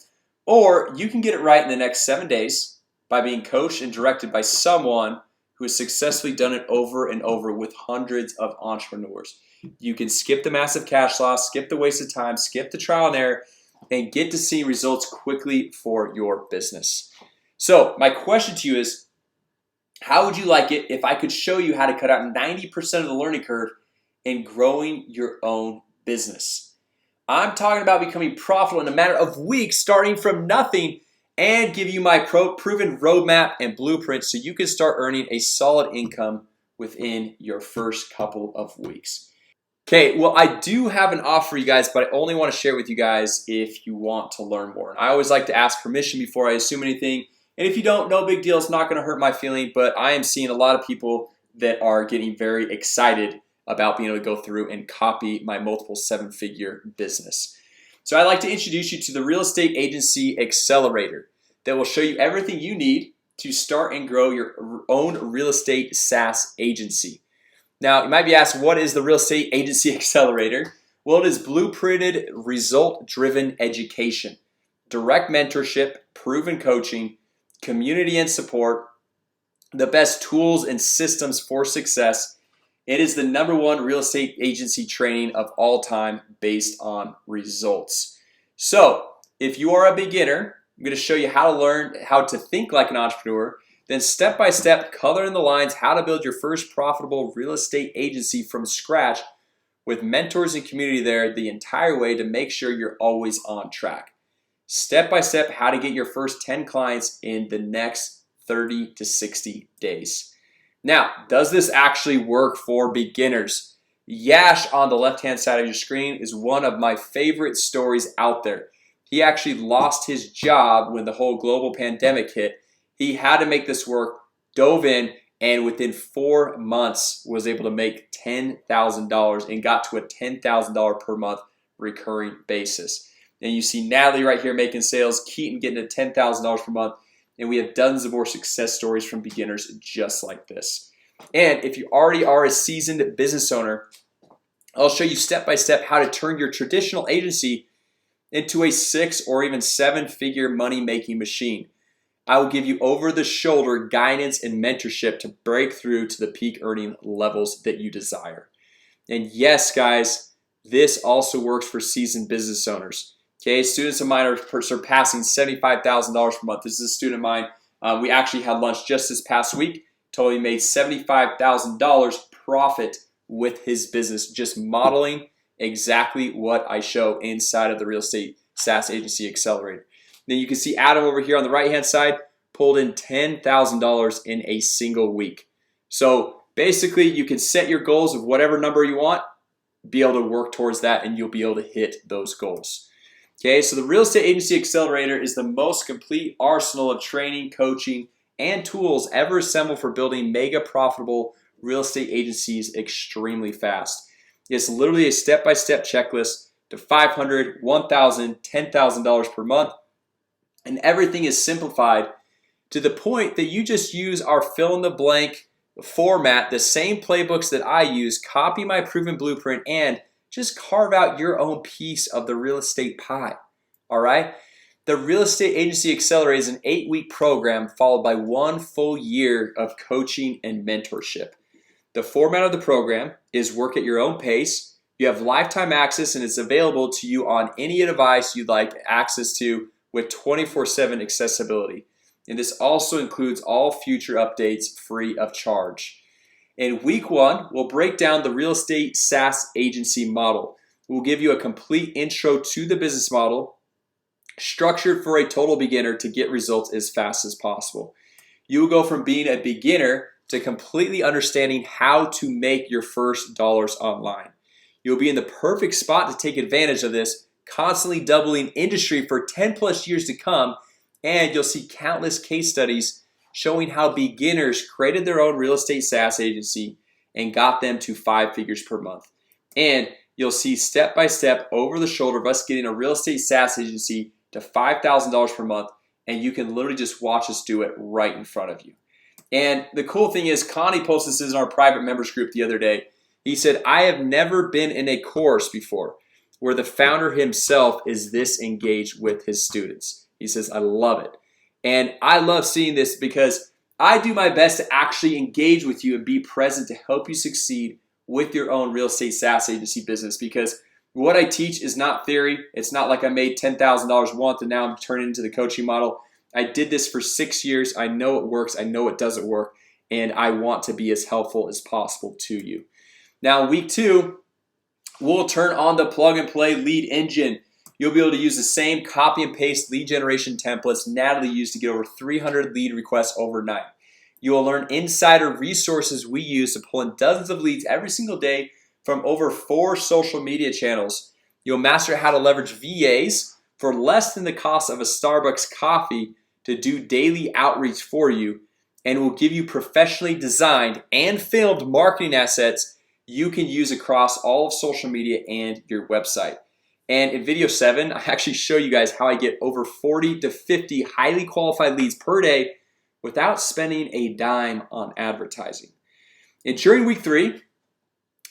Or you can get it right in the next 7 days by being coached and directed by someone who has successfully done it over and over with hundreds of entrepreneurs. You can skip the massive cash loss, skip the waste of time, skip the trial and error, and get to see results quickly for your business. So my question to you is, how would you like it if I could show you how to cut out 90% of the learning curve in growing your own business? I'm talking about becoming profitable in a matter of weeks, starting from nothing, and give you my proven roadmap and blueprint so you can start earning a solid income within your first couple of weeks. Okay, well, I do have an offer for you guys, but I only want to share it with you guys if you want to learn more. And I always like to ask permission before I assume anything. And if you don't, no big deal. It's not going to hurt my feeling, but I am seeing a lot of people that are getting very excited about being able to go through and copy my multiple 7-figure business. So I'd like to introduce you to the Real Estate Agency Accelerator. that will show you everything you need to start and grow your own real estate SaaS agency. Now, you might be asked, what is the Real Estate Agency Accelerator? Well, it is blueprinted, result-driven education, direct mentorship, proven coaching, community and support, the best tools and systems for success. It is the #1 real estate agency training of all time based on results. So if you are a beginner, I'm going to show you how to learn how to think like an entrepreneur, then step by step, color in the lines, how to build your first profitable real estate agency from scratch with mentors and community there the entire way to make sure you're always on track. Step by step, how to get your first 10 clients in the next 30 to 60 days. Now, does this actually work for beginners? Yash on the left-hand side of your screen is one of my favorite stories out there. He actually lost his job when the whole global pandemic hit. He had to make this work, dove in, and within 4 months was able to make $10,000 and got to a $10,000 per month recurring basis. And you see Natalie right here making sales, Keaton getting to $10,000 per month, and we have dozens of more success stories from beginners just like this. And if you already are a seasoned business owner, I'll show you step by step how to turn your traditional agency into a 6 or even 7-figure money-making machine. I will give you over-the-shoulder guidance and mentorship to break through to the peak earning levels that you desire. And yes, guys, this also works for seasoned business owners. Okay, students of mine are surpassing $75,000 per month. This is a student of mine. We actually had lunch just this past week. Totally made $75,000 profit with his business, just modeling exactly what I show inside of the Real Estate SaaS Agency Accelerator. Then you can see Adam over here on the right hand side pulled in $10,000 in a single week. So basically you can set your goals of whatever number you want, be able to work towards that, and you'll be able to hit those goals. Okay, so the Real Estate Agency Accelerator is the most complete arsenal of training, coaching, and tools ever assembled for building mega profitable real estate agencies extremely fast. It's literally a step-by-step checklist to $500, $1,000, $10,000 per month. And everything is simplified to the point that you just use our fill-in-the-blank format, the same playbooks that I use, copy my proven blueprint, and just carve out your own piece of the real estate pie. All right? The Real Estate Agency Accelerator is an 8-week program followed by 1 full year of coaching and mentorship. The format of the program is work at your own pace. You have lifetime access, and it's available to you on any device you'd like access to with 24/7 accessibility. And this also includes all future updates free of charge. In week 1, we'll break down the real estate SaaS agency model. We'll give you a complete intro to the business model, structured for a total beginner to get results as fast as possible. You will go from being a beginner to completely understanding how to make your first dollars online. You'll be in the perfect spot to take advantage of this constantly doubling industry for 10+ years to come, and you'll see countless case studies showing how beginners created their own real estate SaaS agency and got them to 5 figures per month. And you'll see step by step over the shoulder of us getting a real estate SaaS agency to $5,000 per month, and you can literally just watch us do it right in front of you. And the cool thing is, Connie posted this in our private members group the other day. He said, I have never been in a course before where the founder himself is this engaged with his students. He says, I love it. And I love seeing this because I do my best to actually engage with you and be present to help you succeed with your own real estate SaaS agency business, because what I teach is not theory. It's not like I made $10,000 a month and now I'm turning into the coaching model. I did this for 6 years. I know it works. I know it doesn't work. And I want to be as helpful as possible to you. Now, in week 2, we'll turn on the plug and play lead engine. You'll be able to use the same copy and paste lead generation templates Natalie used to get over 300 lead requests overnight. You will learn insider resources we use to pull in dozens of leads every single day from over 4 social media channels. You'll master how to leverage VAs for less than the cost of a Starbucks coffee to do daily outreach for you, and will give you professionally designed and filmed marketing assets you can use across all of social media and your website. And in video 7, I actually show you guys how I get over 40 to 50 highly qualified leads per day without spending a dime on advertising. And during week 3,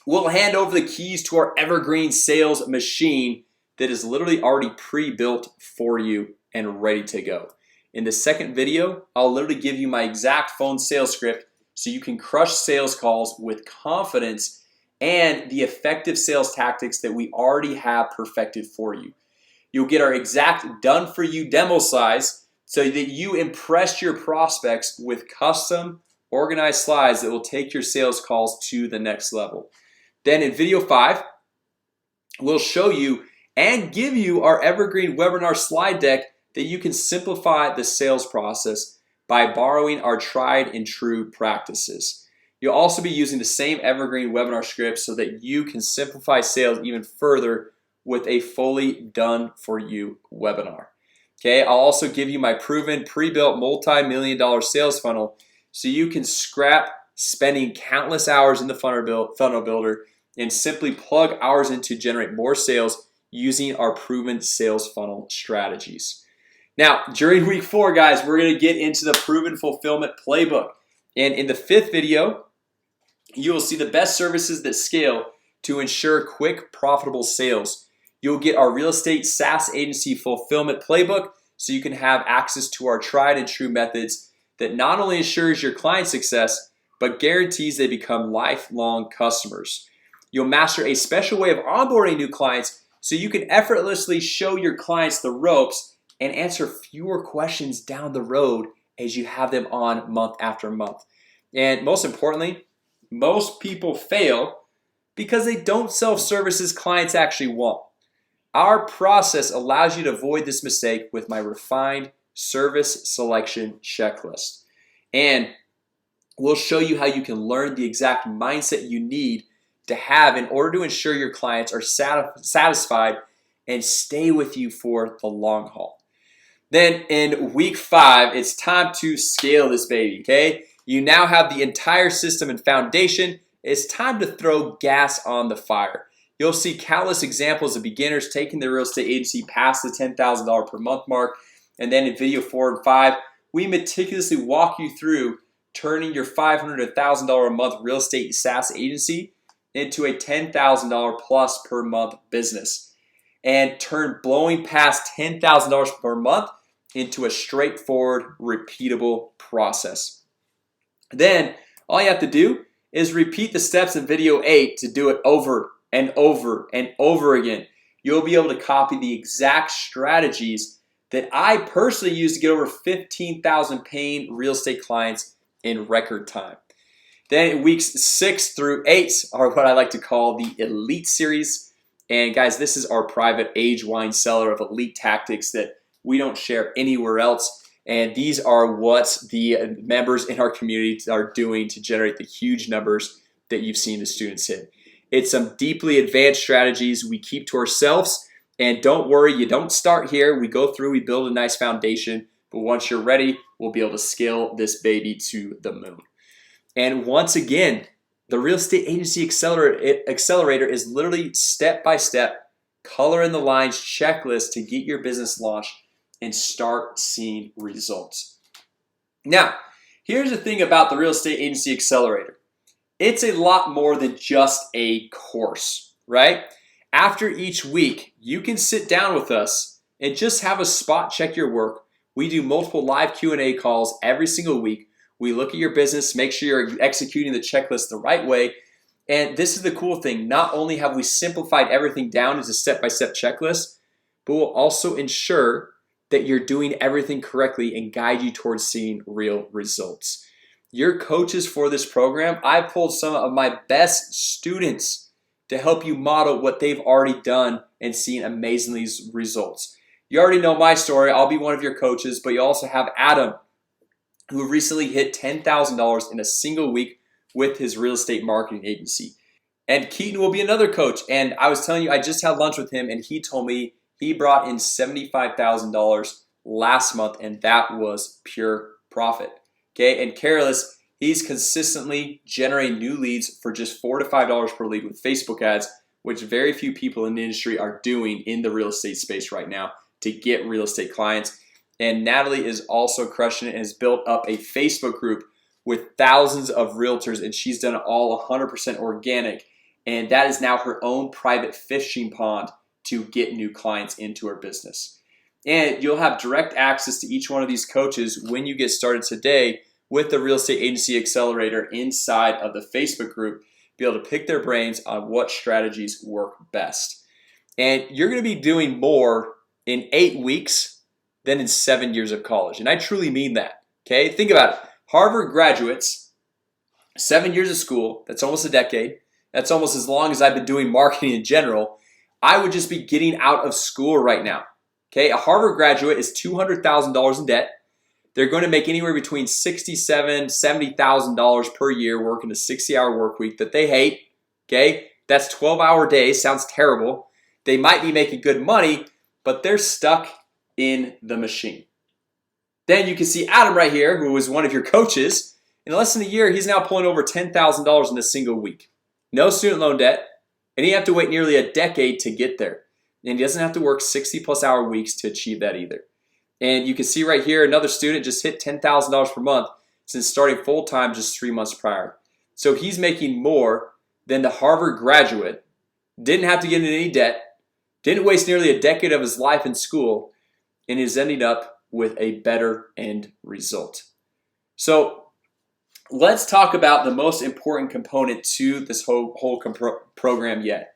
we'll hand over the keys to our evergreen sales machine that is literally already pre-built for you and ready to go. In the second video, I'll literally give you my exact phone sales script so you can crush sales calls with confidence and the effective sales tactics that we already have perfected for you. You'll get our exact done for you demo size so that you impress your prospects with custom organized slides that will take your sales calls to the next level. Then in video 5, we'll show you and give you our evergreen webinar slide deck that you can simplify the sales process by borrowing our tried and true practices. You'll also be using the same evergreen webinar script so that you can simplify sales even further with a fully done for you webinar. Okay, I'll also give you my proven pre-built multi-million-dollar sales funnel so you can scrap spending countless hours in the funnel builder and simply plug hours in to generate more sales using our proven sales funnel strategies. Now, during week 4, guys, we're gonna get into the proven fulfillment playbook. And in the 5th video, you will see the best services that scale to ensure quick, profitable sales. You'll get our real estate SaaS agency fulfillment playbook so you can have access to our tried and true methods that not only ensures your client success, but guarantees they become lifelong customers. You'll master a special way of onboarding new clients so you can effortlessly show your clients the ropes and answer fewer questions down the road as you have them on month after month. And most importantly, most people fail because they don't sell services clients actually want. Our process allows you to avoid this mistake with my refined service selection checklist. And we'll show you how you can learn the exact mindset you need to have in order to ensure your clients are satisfied and stay with you for the long haul. Then in week 5, it's time to scale this baby, okay? You now have the entire system and foundation. It's time to throw gas on the fire. You'll see countless examples of beginners taking their real estate agency past the $10,000 per month mark. And then in video 4 and 5, we meticulously walk you through turning your $500 to $1,000 a month real estate SaaS agency into a $10,000 plus per month business and turn blowing past $10,000 per month into a straightforward, repeatable process. Then all you have to do is repeat the steps in video 8 to do it over and over and over again. You'll be able to copy the exact strategies that I personally use to get over 15,000 paying real estate clients in record time. Then weeks 6 through 8 are what I like to call the elite series. And guys, this is our private age wine cellar of elite tactics that we don't share anywhere else. And these are what the members in our community are doing to generate the huge numbers that you've seen the students hit. It's some deeply advanced strategies we keep to ourselves. And don't worry, you don't start here. We go through, we build a nice foundation. But once you're ready, we'll be able to scale this baby to the moon. And once again, the Real Estate Agency Accelerator is literally step-by-step, color in the lines checklist to get your business launched and start seeing results. Now, here's the thing about the Real Estate Agency Accelerator. It's a lot more than just a course, right? After each week, you can sit down with us and just have a spot check your work. We do multiple live Q&A calls every single week. We look at your business, make sure you're executing the checklist the right way. And this is the cool thing. Not only have we simplified everything down into step-by-step checklists, but we'll also ensure that you're doing everything correctly and guide you towards seeing real results. Your coaches for this program, I pulled some of my best students to help you model what they've already done and seen amazing results. You already know my story. I'll be one of your coaches, but you also have Adam, who recently hit $10,000 in a single week with his real estate marketing agency. And Keaton will be another coach. And I was telling you, I just had lunch with him and he told me he brought in $75,000 last month, and that was pure profit. Okay, and Careless, he's consistently generating new leads for just $4 to $5 per lead with Facebook ads which very few people in the industry are doing in the real estate space right now to get real estate clients. And Natalie is also crushing it and has built up a Facebook group with thousands of realtors, and she's done it all 100% organic. And that is now her own private fishing pond to get new clients into her business. And you'll have direct access to each one of these coaches when you get started today with the Real Estate Agency Accelerator inside of the Facebook group. Be able to pick their brains on what strategies work best. And you're going to be doing more in 8 weeks than in 7 years of college. And I truly mean that. Okay, think about it. Harvard graduates, 7 years of school, that's almost a decade. That's almost as long as I've been doing marketing in general. I would just be getting out of school right now. Okay, a Harvard graduate is $200,000 in debt. They're going to make anywhere between $67,000, $70,000 per year working a 60-hour work week that they hate. Okay, that's 12-hour days, sounds terrible. They might be making good money, but they're stuck in the machine. Then you can see Adam right here, who was one of your coaches. In less than a year, he's now pulling over $10,000 in a single week. No student loan debt, and he have to wait nearly a decade to get there. And he doesn't have to work 60+ hour weeks to achieve that either. And you can see right here, another student just hit $10,000 per month since starting full-time just 3 months prior. So he's making more than the Harvard graduate, didn't have to get into any debt, didn't waste nearly a decade of his life in school, and is ending up with a better end result. So let's talk about the most important component to this whole program yet.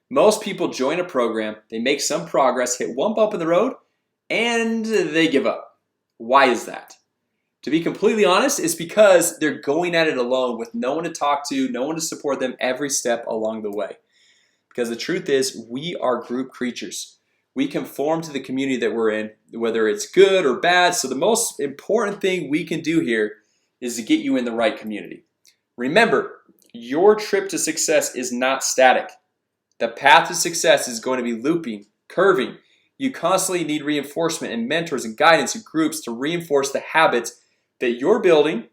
Most people join a program, they make some progress, hit one bump in the road, and they give up. Why is that? To be completely honest, it's because they're going at it alone with no one to talk to, no one to support them every step along the way. Because the truth is, we are group creatures. We conform to the community that we're in, whether it's good or bad. So the most important thing we can do here is to get you in the right community. Remember, your trip to success is not static. The path to success is going to be looping, curving. You constantly need reinforcement and mentors and guidance and groups to reinforce the habits that you're building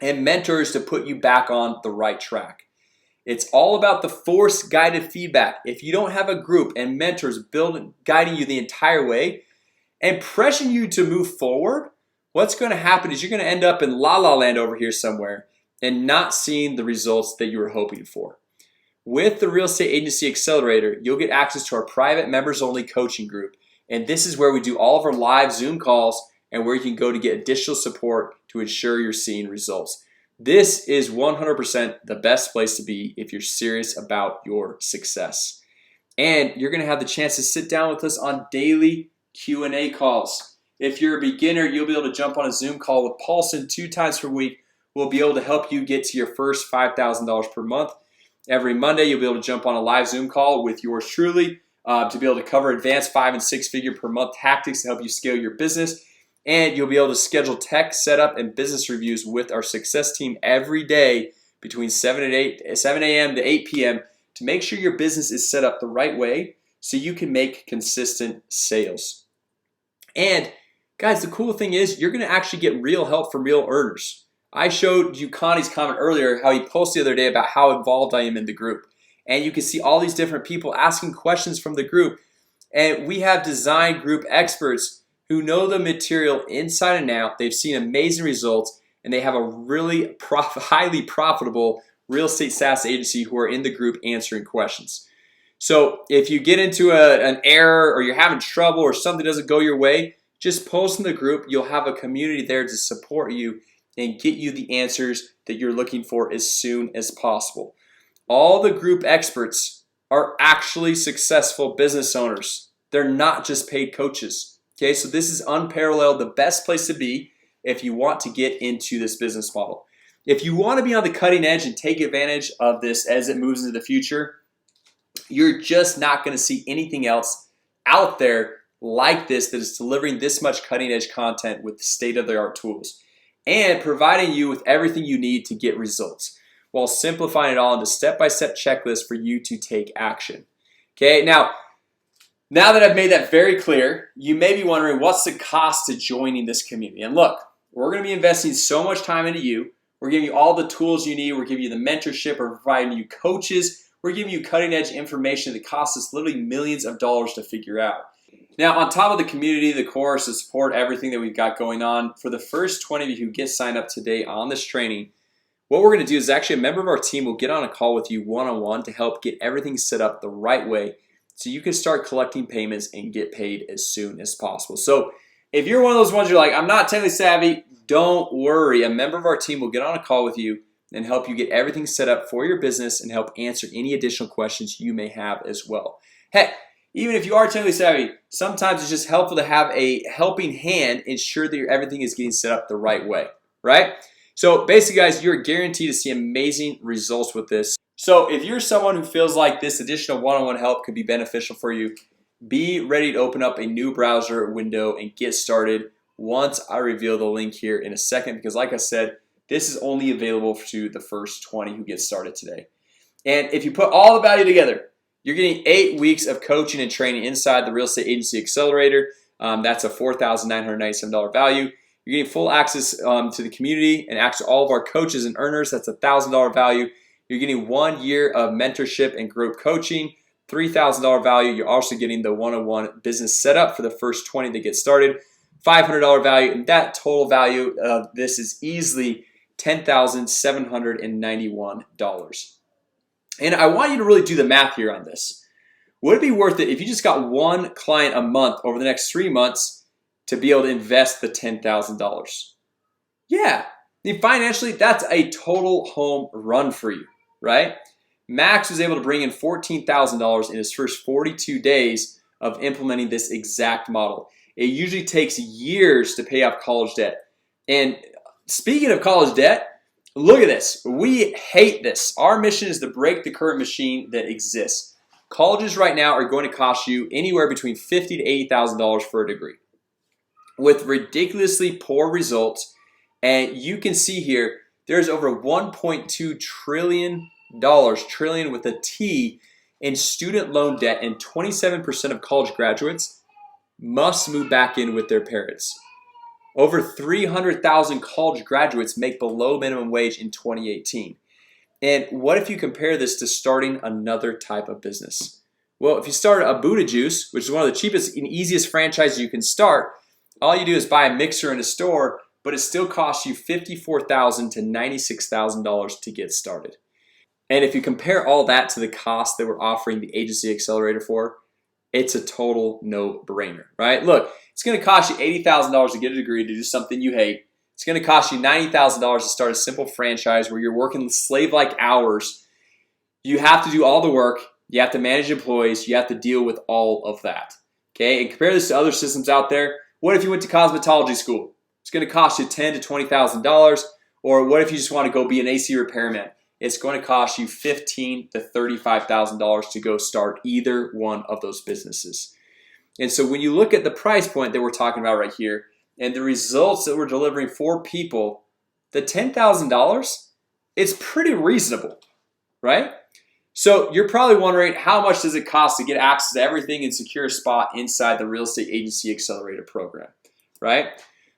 and mentors to put you back on the right track. It's all about the force-guided feedback. If you don't have a group and mentors guiding you the entire way and pressuring you to move forward, what's going to happen is you're going to end up in la-la land over here somewhere and not seeing the results that you were hoping for. With the Real Estate Agency Accelerator, you'll get access to our private members-only coaching group. And this is where we do all of our live Zoom calls and where you can go to get additional support to ensure you're seeing results. This is 100% the best place to be if you're serious about your success. And you're going to have the chance to sit down with us on daily Q&A calls. If you're a beginner, you'll be able to jump on a Zoom call with Paulson 2 times per week. We'll be able to help you get to your first $5,000 per month. Every Monday, you'll be able to jump on a live Zoom call with yours truly to be able to cover advanced 5- and 6-figure per month tactics to help you scale your business. And you'll be able to schedule tech setup and business reviews with our success team every day between 7 a.m. to 8 p.m. to make sure your business is set up the right way so you can make consistent sales. And guys, the cool thing is you're going to actually get real help from real earners. I showed you Connie's comment earlier how he posted the other day about how involved I am in the group. And you can see all these different people asking questions from the group. And we have design group experts who know the material inside and out. They've seen amazing results, and they have a really highly profitable real estate SaaS agency who are in the group answering questions. So if you get into an error or you're having trouble or something doesn't go your way, just post in the group. You'll have a community there to support you and get you the answers that you're looking for as soon as possible. All the group experts are actually successful business owners. They're not just paid coaches. Okay, so this is unparalleled, the best place to be if you want to get into this business model. If you want to be on the cutting edge and take advantage of this as it moves into the future, you're just not going to see anything else out there like this that is delivering this much cutting edge content with state-of-the-art tools and providing you with everything you need to get results while simplifying it all into step-by-step checklists for you to take action. Okay, now that I've made that very clear, you may be wondering what's the cost to joining this community. And look, we're going to be investing so much time into you. We're giving you all the tools you need. We're giving you the mentorship. We're providing you coaches. We're giving you cutting edge information that costs us literally millions of dollars to figure out. Now, on top of the community, the course, the support, everything that we've got going on, for the first 20 of you who get signed up today on this training, what we're going to do is actually a member of our team will get on a call with you one-on-one to help get everything set up the right way so you can start collecting payments and get paid as soon as possible. So if you're one of those ones you're like, I'm not technically savvy, don't worry. A member of our team will get on a call with you and help you get everything set up for your business and help answer any additional questions you may have as well. Heck, even if you are technically savvy, sometimes it's just helpful to have a helping hand, ensure that everything is getting set up the right way, right? So basically, guys, you're guaranteed to see amazing results with this. So if you're someone who feels like this additional one-on-one help could be beneficial for you, be ready to open up a new browser window and get started once I reveal the link here in a second, because like I said, this is only available to the first 20 who get started today. And if you put all the value together, you're getting 8 weeks of coaching and training inside the Real Estate Agency Accelerator. That's a $4,997 value. You're getting full access to the community and access to all of our coaches and earners. That's a $1,000 value. You're getting 1 year of mentorship and group coaching, $3,000 value. You're also getting the one-on-one business setup for the first 20 that get started, $500 value, and that total value of this is easily $10,791. And I want you to really do the math here on this. Would it be worth it if you just got one client a month over the next 3 months to be able to invest the $10,000? Yeah, I mean, financially, that's a total home run for you, right? Max was able to bring in $14,000 in his first 42 days of implementing this exact model. It usually takes years to pay off college debt. And speaking of college debt, look at this. We hate this. Our mission is to break the current machine that exists. Colleges right now are going to cost you anywhere between $50,000 to $80,000 for a degree, with ridiculously poor results. And you can see here, there's over $1.2 trillion, trillion with a T, in student loan debt, and 27% of college graduates must move back in with their parents. Over 300,000 college graduates make below minimum wage in 2018. And what if you compare this to starting another type of business? Well, if you start a Buddha Juice, which is one of the cheapest and easiest franchises you can start, all you do is buy a mixer in a store, but it still costs you $54,000 to $96,000 to get started. And if you compare all that to the cost that we're offering the Agency Accelerator for, it's a total no-brainer, right? Look, it's going to cost you $80,000 to get a degree to do something you hate. It's going to cost you $90,000 to start a simple franchise where you're working slave-like hours. You have to do all the work. You have to manage employees. You have to deal with all of that, okay? And compare this to other systems out there. What if you went to cosmetology school? It's going to cost you $10,000 to $20,000. Or what if you just want to go be an AC repairman? It's going to cost you $15,000 to $35,000 to go start either one of those businesses. And so when you look at the price point that we're talking about right here and the results that we're delivering for people, the $10,000, it's pretty reasonable, right? So you're probably wondering, how much does it cost to get access to everything and secure a spot inside the Real Estate Agency Accelerator program, right?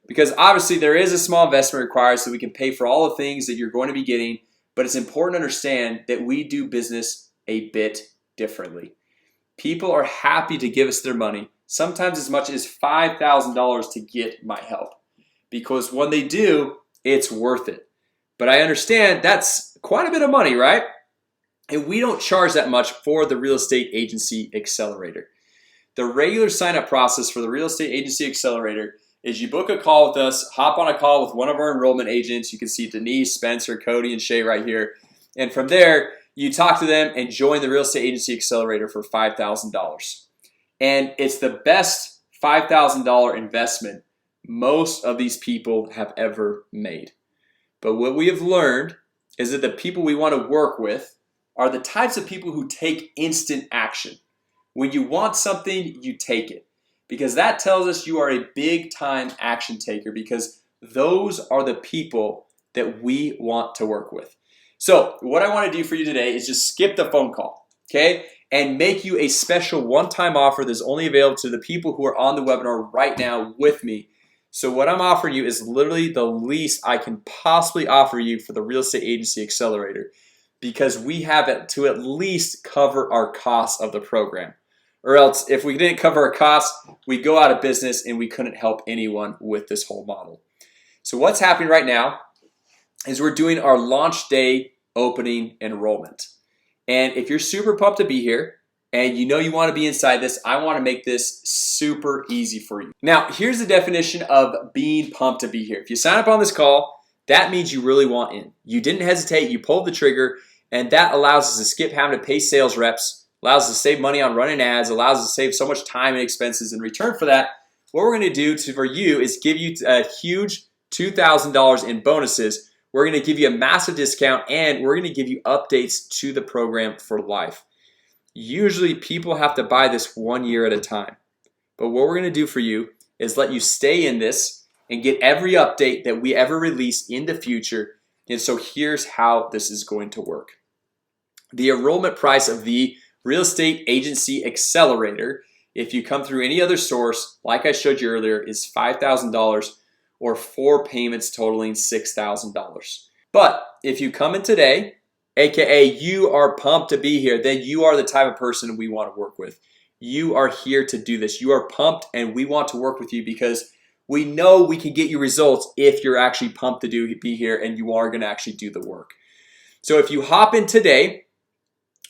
Because obviously there is a small investment required so we can pay for all the things that you're going to be getting. But it's important to understand that we do business a bit differently. People are happy to give us their money, sometimes as much as $5,000 to get my help, because when they do, it's worth it. But I understand that's quite a bit of money, right? And we don't charge that much for the Real Estate Agency Accelerator. The regular sign-up process for the Real Estate Agency Accelerator is you book a call with us, hop on a call with one of our enrollment agents. You can see Denise, Spencer, Cody, and Shay right here. And from there, you talk to them and join the Real Estate Agency Accelerator for $5,000. And it's the best $5,000 investment most of these people have ever made. But what we have learned is that the people we want to work with are the types of people who take instant action. When you want something, you take it. Because that tells us you are a big time action taker, because those are the people that we want to work with. So what I want to do for you today is just skip the phone call, okay? And make you a special one-time offer that's only available to the people who are on the webinar right now with me. So what I'm offering you is literally the least I can possibly offer you for the Real Estate Agency Accelerator. because we have it to at least cover our costs of the program. Or else if we didn't cover our costs, we go out of business and we couldn't help anyone with this whole model. So what's happening right now is we're doing our launch day opening enrollment. And if you're super pumped to be here and you know you want to be inside this, I want to make this super easy for you. Now, here's the definition of being pumped to be here. If you sign up on this call, that means you really want in. You didn't hesitate, you pulled the trigger, and that allows us to skip having to pay sales reps, allows us to save money on running ads, allows us to save so much time and expenses. In return for that, what we're going to do for you is give you a huge $2,000 in bonuses. We're going to give you a massive discount, and we're going to give you updates to the program for life. Usually people have to buy this 1 year at a time, but what we're going to do for you is let you stay in this and get every update that we ever release in the future. And so here's how this is going to work. The enrollment price of the Real Estate Agency Accelerator, if you come through any other source, like I showed you earlier, is $5,000 or 4 payments totaling $6,000. But if you come in today, aka you are pumped to be here, then you are the type of person we want to work with. You are here to do this. You are pumped, and we want to work with you because we know we can get you results if you're actually pumped to be here and you are going to actually do the work. So if you hop in today,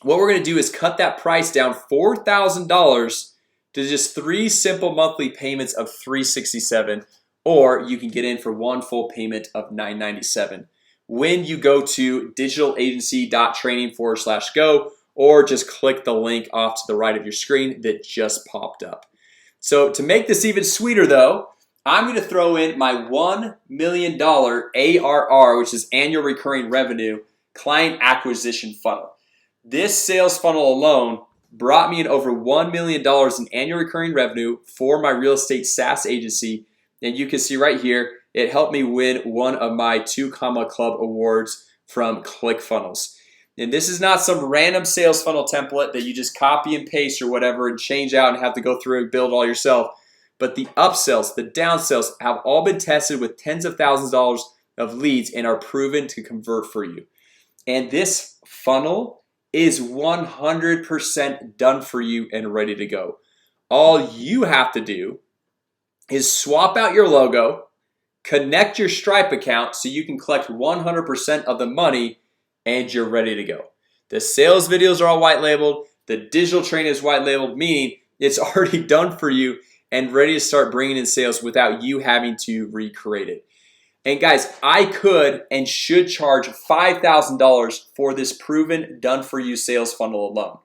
what we're going to do is cut that price down $4,000 to just 3 simple monthly payments of $367, or you can get in for 1 full payment of $997 when you go to digitalagency.training/go, or just click the link off to the right of your screen that just popped up. So to make this even sweeter though, I'm going to throw in my $1 million ARR, which is annual recurring revenue, client acquisition funnel. This sales funnel alone brought me in over $1 million in annual recurring revenue for my real estate SaaS agency. And you can see right here, it helped me win one of my 2 Comma Club awards from ClickFunnels. And this is not some random sales funnel template that you just copy and paste or whatever and change out and have to go through and build all yourself. But the upsells, the downsells have all been tested with tens of thousands of dollars of leads and are proven to convert for you. And this funnel is 100% done for you and ready to go. All you have to do is swap out your logo, connect your Stripe account so you can collect 100% of the money, and you're ready to go. The sales videos are all white labeled. The digital training is white labeled, meaning it's already done for you and ready to start bringing in sales without you having to recreate it. And guys, I could and should charge $5,000 for this proven done for you sales funnel alone.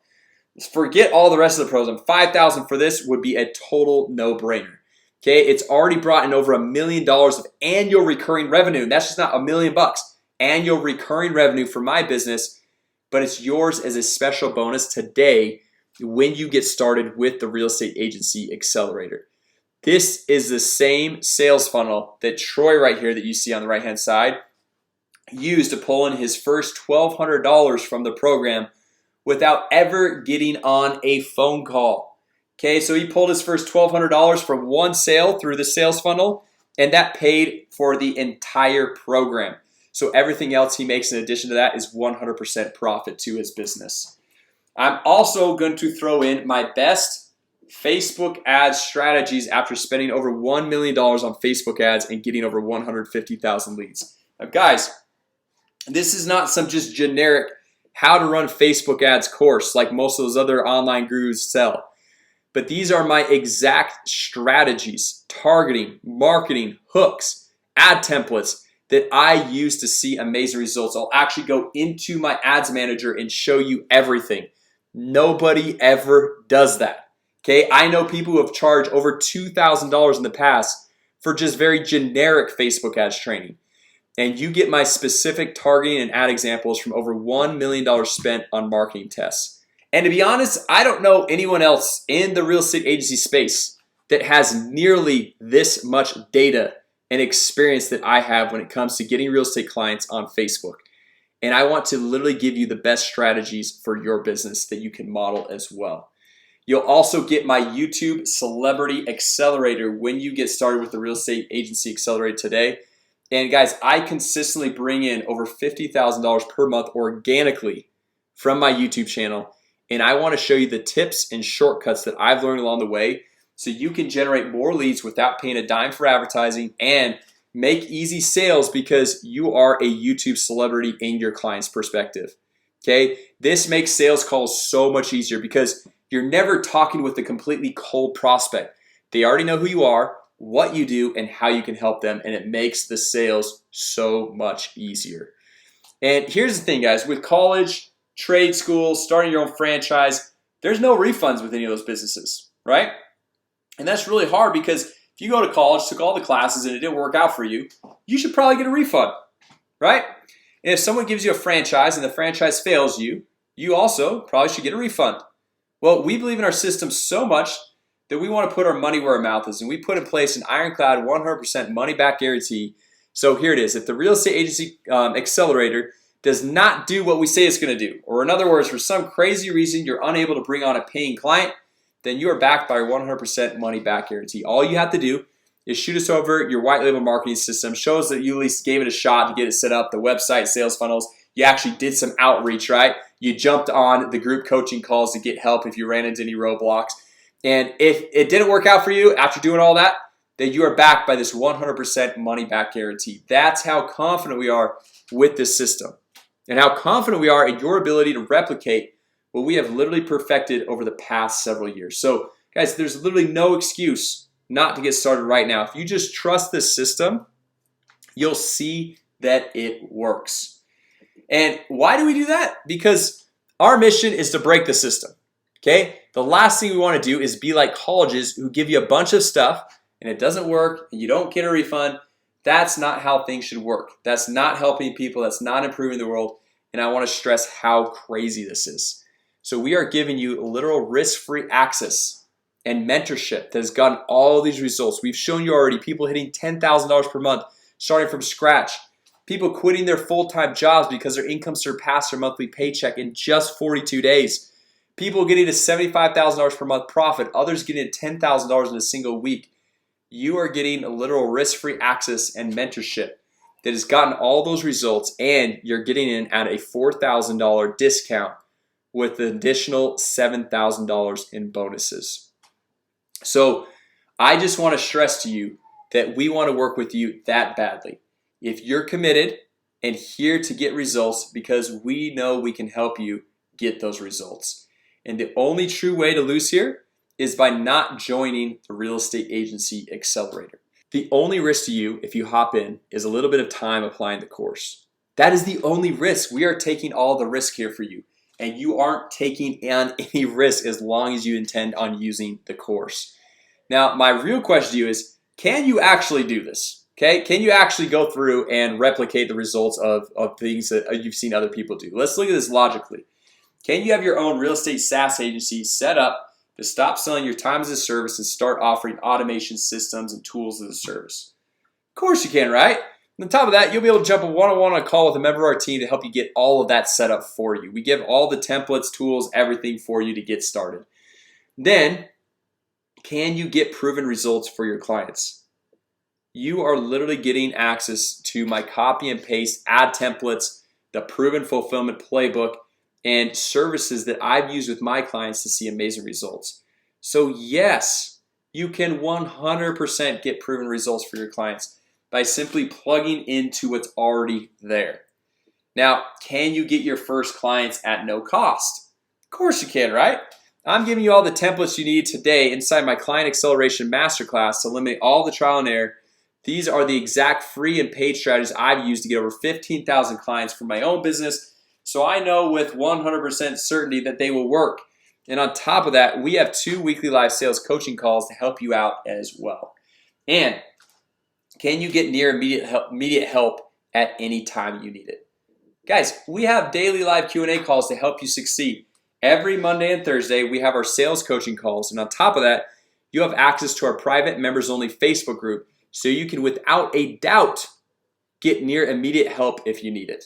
Forget all the rest of the programs. $5,000 for this would be a total no-brainer. Okay, it's already brought in over $1 million of annual recurring revenue. And that's just not $1 million annual recurring revenue for my business, but it's yours as a special bonus today when you get started with the Real Estate Agency Accelerator. This is the same sales funnel that Troy right here that you see on the right hand side used to pull in his first $1,200 from the program without ever getting on a phone call. Okay, so he pulled his first $1,200 from one sale through the sales funnel, and that paid for the entire program. So everything else he makes in addition to that is 100% profit to his business. I'm also going to throw in my best Facebook ads strategies after spending over $1 million on Facebook ads and getting over 150,000 leads. Now guys, this is not some just generic how to run Facebook ads course like most of those other online gurus sell. But these are my exact strategies, targeting, marketing, hooks, ad templates that I use to see amazing results. I'll actually go into my ads manager and show you everything. Nobody ever does that. Okay, I know people who have charged over $2,000 in the past for just very generic Facebook ads training. And you get my specific targeting and ad examples from over $1 million spent on marketing tests. And to be honest, I don't know anyone else in the real estate agency space that has nearly this much data and experience that I have when it comes to getting real estate clients on Facebook. And I want to literally give you the best strategies for your business that you can model as well. You'll also get my YouTube Celebrity Accelerator when you get started with the Real Estate Agency Accelerator today. And guys, I consistently bring in over $50,000 per month organically from my YouTube channel. And I want to show you the tips and shortcuts that I've learned along the way so you can generate more leads without paying a dime for advertising and make easy sales because you are a YouTube celebrity in your client's perspective. Okay, this makes sales calls so much easier because you're never talking with a completely cold prospect. They already know who you are, what you do, and how you can help them, and it makes the sales so much easier. And here's the thing, guys, with college, trade school, starting your own franchise, there's no refunds with any of those businesses, right? And that's really hard because if you go to college, took all the classes, and it didn't work out for you, you should probably get a refund, right? And if someone gives you a franchise and the franchise fails you, you also probably should get a refund. Well, we believe in our system so much that we want to put our money where our mouth is, and we put in place an ironclad 100% money-back guarantee. So here it is. If the real estate agency accelerator does not do what we say it's going to do, or in other words, for some crazy reason you're unable to bring on a paying client, then you are backed by a 100% money-back guarantee. All you have to do is shoot us over your white label marketing system, show us that you at least gave it a shot to get it set up, the website, sales funnels. You actually did some outreach, right? You jumped on the group coaching calls to get help if you ran into any roadblocks. And if it didn't work out for you after doing all that, then you are backed by this 100% money-back guarantee. That's how confident we are with this system and how confident we are in your ability to replicate what we have literally perfected over the past several years. So guys, there's literally no excuse not to get started right now. If you just trust this system, you'll see that it works. And why do we do that? Because our mission is to break the system. Okay, the last thing we want to do is be like colleges who give you a bunch of stuff and it doesn't work and you don't get a refund. That's not how things should work. That's not helping people. That's not improving the world. And I want to stress how crazy this is. So we are giving you literal risk-free access and mentorship that has gotten all these results. We've shown you already people hitting $10,000 per month starting from scratch, people quitting their full-time jobs because their income surpassed their monthly paycheck in just 42 days, people getting to $75,000 per month profit, others getting to $10,000 in a single week. You are getting a literal risk-free access and mentorship that has gotten all those results, and you're getting in at a $4,000 discount with an additional $7,000 in bonuses. So I just want to stress to you that we want to work with you that badly. If you're committed and here to get results, because we know we can help you get those results. And the only true way to lose here is by not joining the real estate agency accelerator. The only risk to you if you hop in is a little bit of time applying the course. That is the only risk. We are taking all the risk here for you, and you aren't taking on any risk as long as you intend on using the course. Now, my real question to you is, can you actually do this? Okay, can you actually go through and replicate the results of things that you've seen other people do? Let's look at this logically. Can you have your own real estate SaaS agency set up to stop selling your time as a service and start offering automation systems and tools as a service? Of course you can, right? On top of that, you'll be able to jump a one-on-one on a call with a member of our team to help you get all of that set up for you. We give all the templates, tools, everything for you to get started. Then, can you get proven results for your clients? You are literally getting access to my copy and paste ad templates, the proven fulfillment playbook, and services that I've used with my clients to see amazing results. So yes, you can 100% get proven results for your clients by simply plugging into what's already there. Now, can you get your first clients at no cost? Of course you can, right? I'm giving you all the templates you need today inside my Client Acceleration Masterclass to eliminate all the trial and error. These are the exact free and paid strategies I've used to get over 15,000 clients for my own business, so I know with 100% certainty that they will work. And on top of that, we have 2 weekly live sales coaching calls to help you out as well. And can you get near immediate help at any time you need it? Guys, we have daily live Q&A calls to help you succeed. Every Monday and Thursday, we have our sales coaching calls. And on top of that, you have access to our private members-only Facebook group, so you can, without a doubt, get near immediate help if you need it.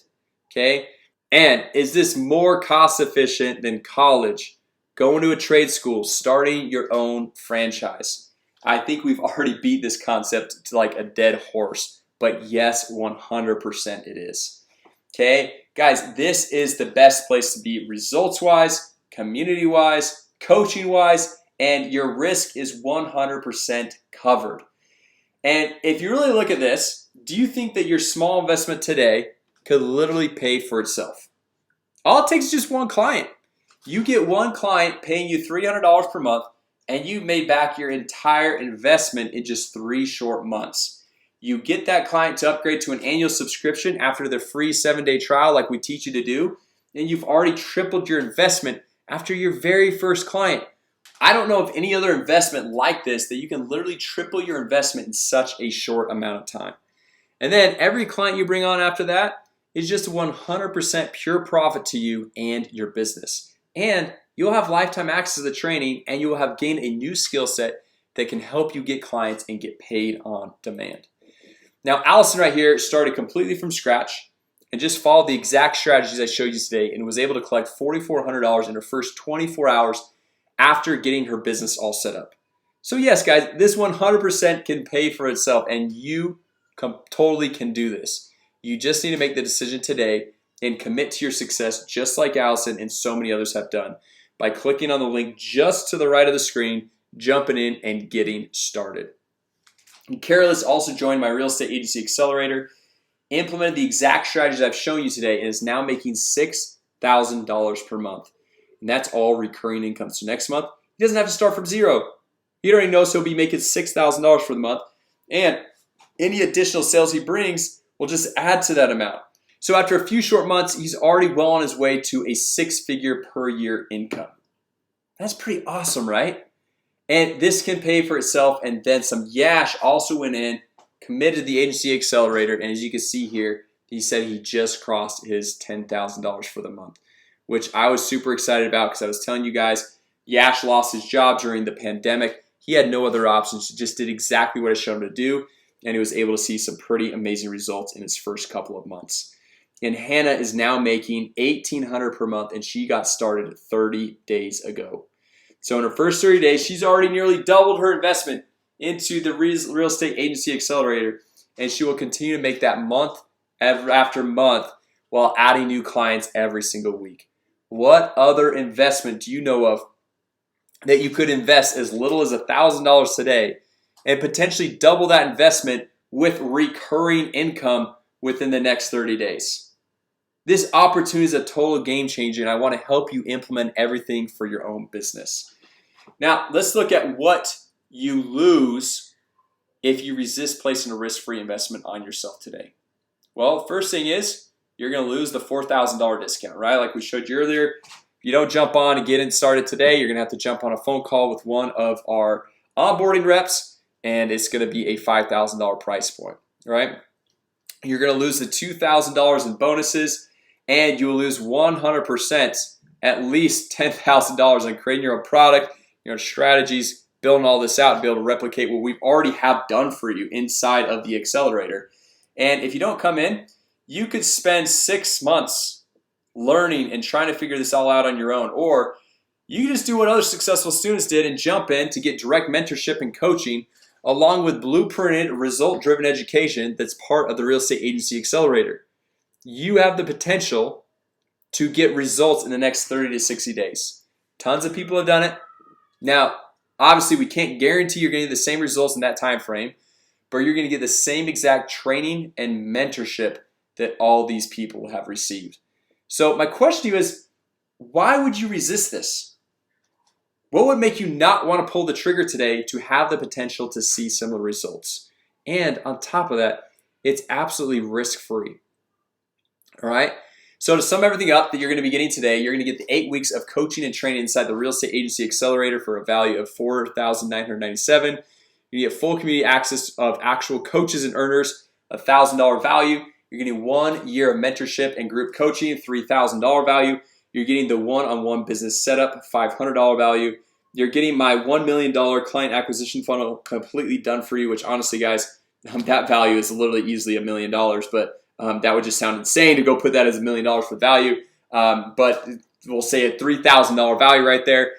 Okay? And is this more cost efficient than college, going to a trade school, starting your own franchise? I think we've already beat this concept to like a dead horse but yes, 100% it is. Okay, guys, this is the best place to be results-wise, community-wise, coaching-wise, and your risk is 100% covered. And if you really look at this, do you think that your small investment today could literally pay for itself? All it takes is just one client. You get one client paying you $300 per month, and you made back your entire investment in just 3 short months. You get that client to upgrade to an annual subscription after the free 7-day trial like we teach you to do, and you've already tripled your investment after your very first client. I don't know of any other investment like this that you can literally triple your investment in such a short amount of time. And then every client you bring on after that is just 100% pure profit to you and your business. And you'll have lifetime access to the training, and you will have gained a new skill set that can help you get clients and get paid on demand. Now, Allison right here started completely from scratch and just followed the exact strategies I showed you today and was able to collect $4,400 in her first 24 hours after getting her business all set up. So yes, guys, this 100% can pay for itself, and you totally can do this. You just need to make the decision today and commit to your success, just like Allison and so many others have done, by clicking on the link just to the right of the screen, jumping in and getting started. And Carolus also joined my real estate agency accelerator, implemented the exact strategies I've shown you today, and is now making $6,000 per month. And that's all recurring income. So next month, he doesn't have to start from zero. He already knows he'll be making $6,000 for the month, and any additional sales he brings will just add to that amount. So after a few short months, he's already well on his way to a 6-figure per year income. That's pretty awesome, right? And this can pay for itself and then some. Yash also went in, committed to the agency accelerator, and as you can see here, he said he just crossed his $10,000 for the month, which I was super excited about because I was telling you guys, Yash lost his job during the pandemic. He had no other options. He just did exactly what I showed him to do, and he was able to see some pretty amazing results in his first couple of months. And Hannah is now making $1,800 per month, and she got started 30 days ago. So in her first 30 days, she's already nearly doubled her investment into the real estate agency accelerator, and she will continue to make that month after month while adding new clients every single week. What other investment do you know of that you could invest as little as $1,000 today and potentially double that investment with recurring income within the next 30 days? This opportunity is a total game changer, and I want to help you implement everything for your own business. Now, let's look at what you lose if you resist placing a risk-free investment on yourself today. Well, first thing is you're going to lose the $4,000 discount, right? Like we showed you earlier. If you don't jump on and get it started today, you're going to have to jump on a phone call with one of our onboarding reps, and it's going to be a $5,000 price point, right? You're going to lose the $2,000 in bonuses, and you will lose 100%, at least $10,000 on creating your own product, your own strategies, building all this out to be able to replicate what we've already have done for you inside of the accelerator. And if you don't come in, you could spend 6 months learning and trying to figure this all out on your own, or you can just do what other successful students did and jump in to get direct mentorship and coaching along with blueprinted result-driven education that's part of the real estate agency accelerator. You have the potential to get results in the next 30 to 60 days. Tons of people have done it. Now, obviously, we can't guarantee you're going to get the same results in that time frame, but you're going to get the same exact training and mentorship that all these people have received. So my question to you is, why would you resist this? What would make you not want to pull the trigger today to have the potential to see similar results? And on top of that, it's absolutely risk-free. All right. So to sum everything up that you're going to be getting today, you're going to get the 8 weeks of coaching and training inside the Real Estate Agency Accelerator for a value of $4,997. You get full community access of actual coaches and earners, $1,000 value. You're getting 1 year of mentorship and group coaching, $3,000 value. You're getting the one-on-one business setup, $500 value. You're getting my $1 million client acquisition funnel completely done for you, which honestly, guys, that value is literally easily $1 million, but that would just sound insane to go put that as $1 million for value. But we'll say a $3,000 value right there.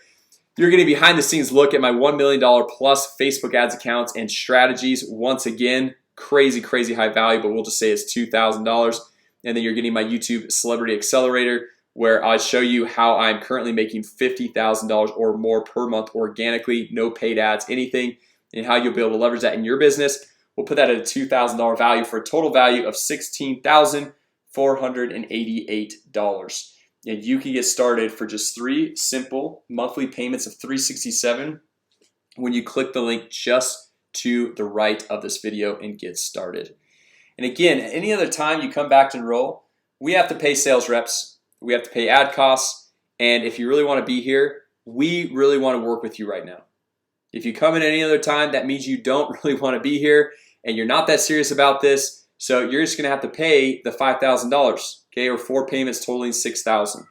You're getting a behind the scenes look at my $1 million plus Facebook ads accounts and strategies. Once again, crazy high value, but we'll just say it's $2,000. And then you're getting my YouTube Celebrity Accelerator, where I show you how I'm currently making $50,000 or more per month organically, no paid ads, anything, and how you'll be able to leverage that in your business. We'll put that at a $2,000 value for a total value of $16,488. And you can get started for just 3 simple monthly payments of $367 when you click the link just to the right of this video and get started. And again, any other time you come back to enroll, we have to pay sales reps, we have to pay ad costs, and if you really want to be here, we really want to work with you right now. If you come in any other time, that means you don't really want to be here and you're not that serious about this, so you're just gonna have to pay the $5,000, okay, or 4 payments totaling $6,000.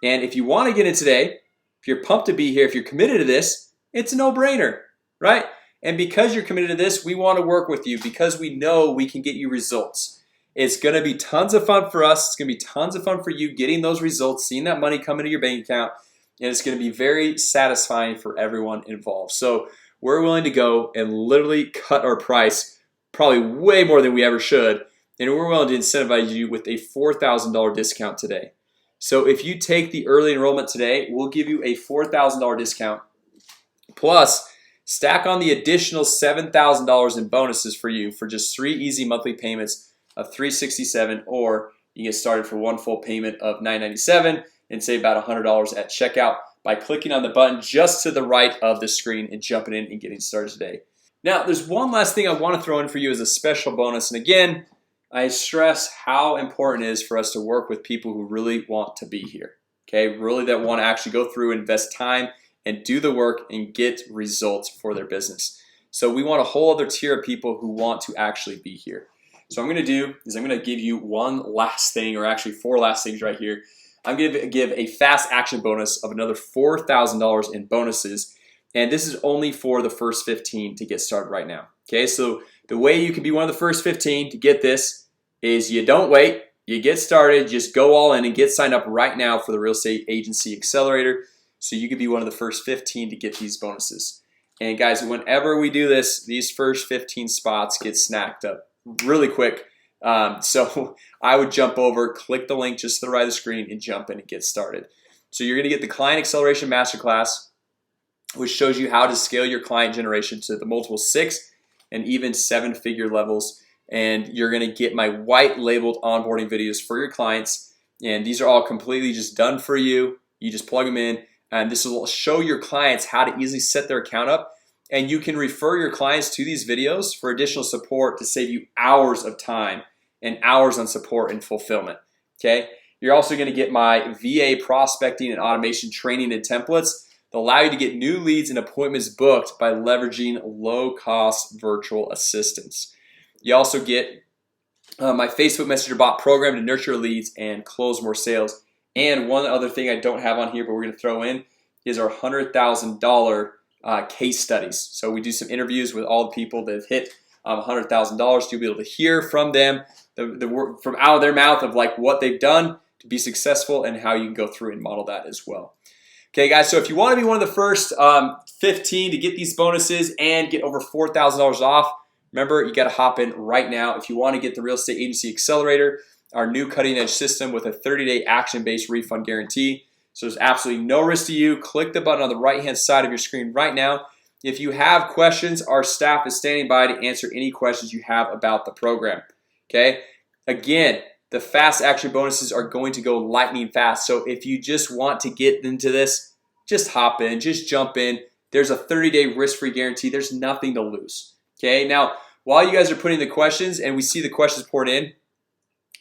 And if you want to get in today, if you're pumped to be here, if you're committed to this, it's a no-brainer, right? And because you're committed to this, we want to work with you because we know we can get you results. It's gonna be tons of fun for us. It's gonna be tons of fun for you getting those results, seeing that money come into your bank account, and it's gonna be very satisfying for everyone involved. So we're willing to go and literally cut our price probably way more than we ever should, and we're willing to incentivize you with a $4,000 discount today. So if you take the early enrollment today, we'll give you a $4,000 discount plus stack on the additional $7,000 in bonuses for you for just 3 easy monthly payments of $367, or you get started for 1 full payment of $997 and save about $100 at checkout by clicking on the button just to the right of the screen and jumping in and getting started today. Now, there's one last thing I want to throw in for you as a special bonus, and again, I stress how important it is for us to work with people who really want to be here, okay? Really that want to actually go through, invest time, and do the work and get results for their business. So we want a whole other tier of people who want to actually be here. So what I'm gonna do is I'm gonna give you one last thing, or actually 4 last things right here. I'm gonna give a fast action bonus of another $4,000 in bonuses, and this is only for the first 15 to get started right now. Okay, so the way you can be one of the first 15 to get this is you don't wait, you get started, just go all in and get signed up right now for the Real Estate Agency Accelerator, so you could be one of the first 15 to get these bonuses. And guys, whenever we do this, these first 15 spots get snacked up really quick. So I would jump over, click the link just to the right of the screen, and jump in and get started. So you're gonna get the Client Acceleration Masterclass, which shows you how to scale your client generation to the multiple 6 and even 7-figure levels. And you're gonna get my white labeled onboarding videos for your clients, and these are all completely just done for you. You just plug them in, and this will show your clients how to easily set their account up, and you can refer your clients to these videos for additional support to save you hours of time and hours on support and fulfillment. Okay, you're also going to get my VA prospecting and automation training and templates that allow you to get new leads and appointments booked by leveraging low-cost virtual assistants. You also get my Facebook Messenger bot program to nurture leads and close more sales. And one other thing I don't have on here, but we're going to throw in, is our $100,000 case studies. So we do some interviews with all the people that have hit $100,000 to be able to hear from them, the word from out of their mouth of like what they've done to be successful and how you can go through and model that as well. Okay, guys. So if you want to be one of the first 15 to get these bonuses and get over $4,000 off, remember you got to hop in right now. If you want to get the Real Estate Agency Accelerator, our new cutting-edge system with a 30-day action-based refund guarantee. So there's absolutely no risk to you. Click the button on the right-hand side of your screen right now. If you have questions, our staff is standing by to answer any questions you have about the program. Okay? Again, the fast action bonuses are going to go lightning fast. So if you just want to get into this, just hop in, just jump in. There's a 30-day risk-free guarantee. There's nothing to lose. Okay? Now, while you guys are putting the questions and we see the questions poured in,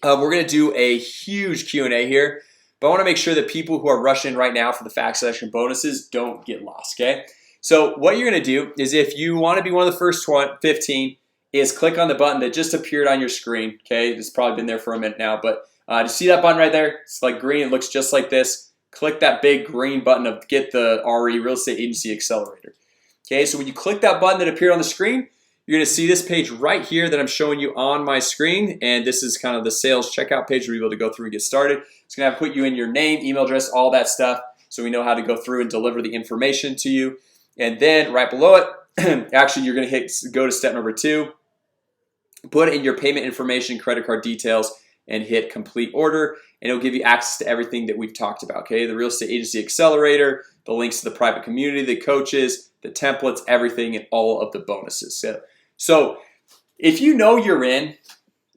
we're going to do a huge Q&A here, but I want to make sure that people who are rushing right now for the fast action bonuses don't get lost, okay? So what you're going to do is, if you want to be one of the first 15, is click on the button that just appeared on your screen, okay? It's probably been there for a minute now, but you see that button right there? It's like green, it looks just like this. Click that big green button of get the RE Real Estate Agency Accelerator. Okay, so when you click that button that appeared on the screen, you're gonna see this page right here that I'm showing you on my screen, and this is kind of the sales checkout page where you're able to go through and get started. It's gonna have put you in your name, email address, all that stuff, so we know how to go through and deliver the information to you. And then right below it, actually you're gonna go to step number 2, put in your payment information, credit card details, and hit complete order, and it'll give you access to everything that we've talked about. Okay, the Real Estate Agency Accelerator, the links to the private community, the coaches, the templates, everything, and all of the bonuses. So if you know you're in,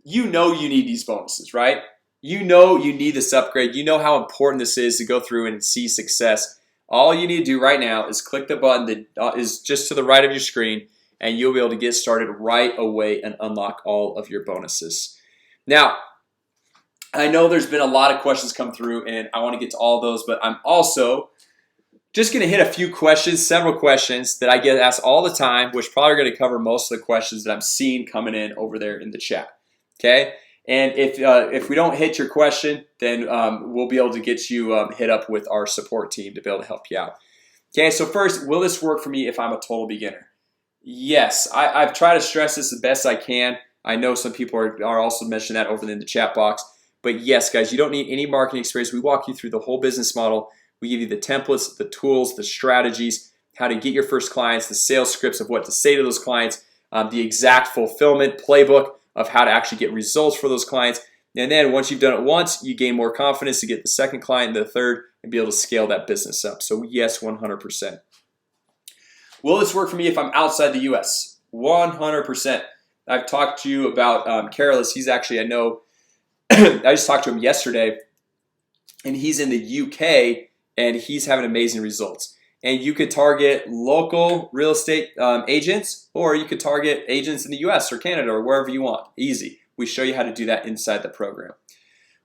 you know you need these bonuses, right? You know you need this upgrade. You know how important this is to go through and see success. All you need to do right now is click the button that is just to the right of your screen, and you'll be able to get started right away and unlock all of your bonuses. Now, I know there's been a lot of questions come through, and I want to get to all those, but I'm also just going to hit a few questions, several questions that I get asked all the time, which probably are going to cover most of the questions that I'm seeing coming in over there in the chat. Okay, and if we don't hit your question, then we'll be able to get you hit up with our support team to be able to help you out. Okay, so first, will this work for me if I'm a total beginner? Yes, I've tried to stress this the best I can. I know some people are also mentioning that over in the chat box. But yes, guys, you don't need any marketing experience. We walk you through the whole business model. We give you the templates, the tools, the strategies, how to get your first clients, the sales scripts of what to say to those clients, the exact fulfillment playbook of how to actually get results for those clients. And then once you've done it once, you gain more confidence to get the second client and the third and be able to scale that business up. So yes, 100%. Will this work for me if I'm outside the US? 100%. I've talked to you about Careless. He's actually, I know, I just talked to him yesterday, and he's in the UK, and he's having amazing results. And you could target local real estate agents, or you could target agents in the US or Canada or wherever you want. Easy. We show you how to do that inside the program.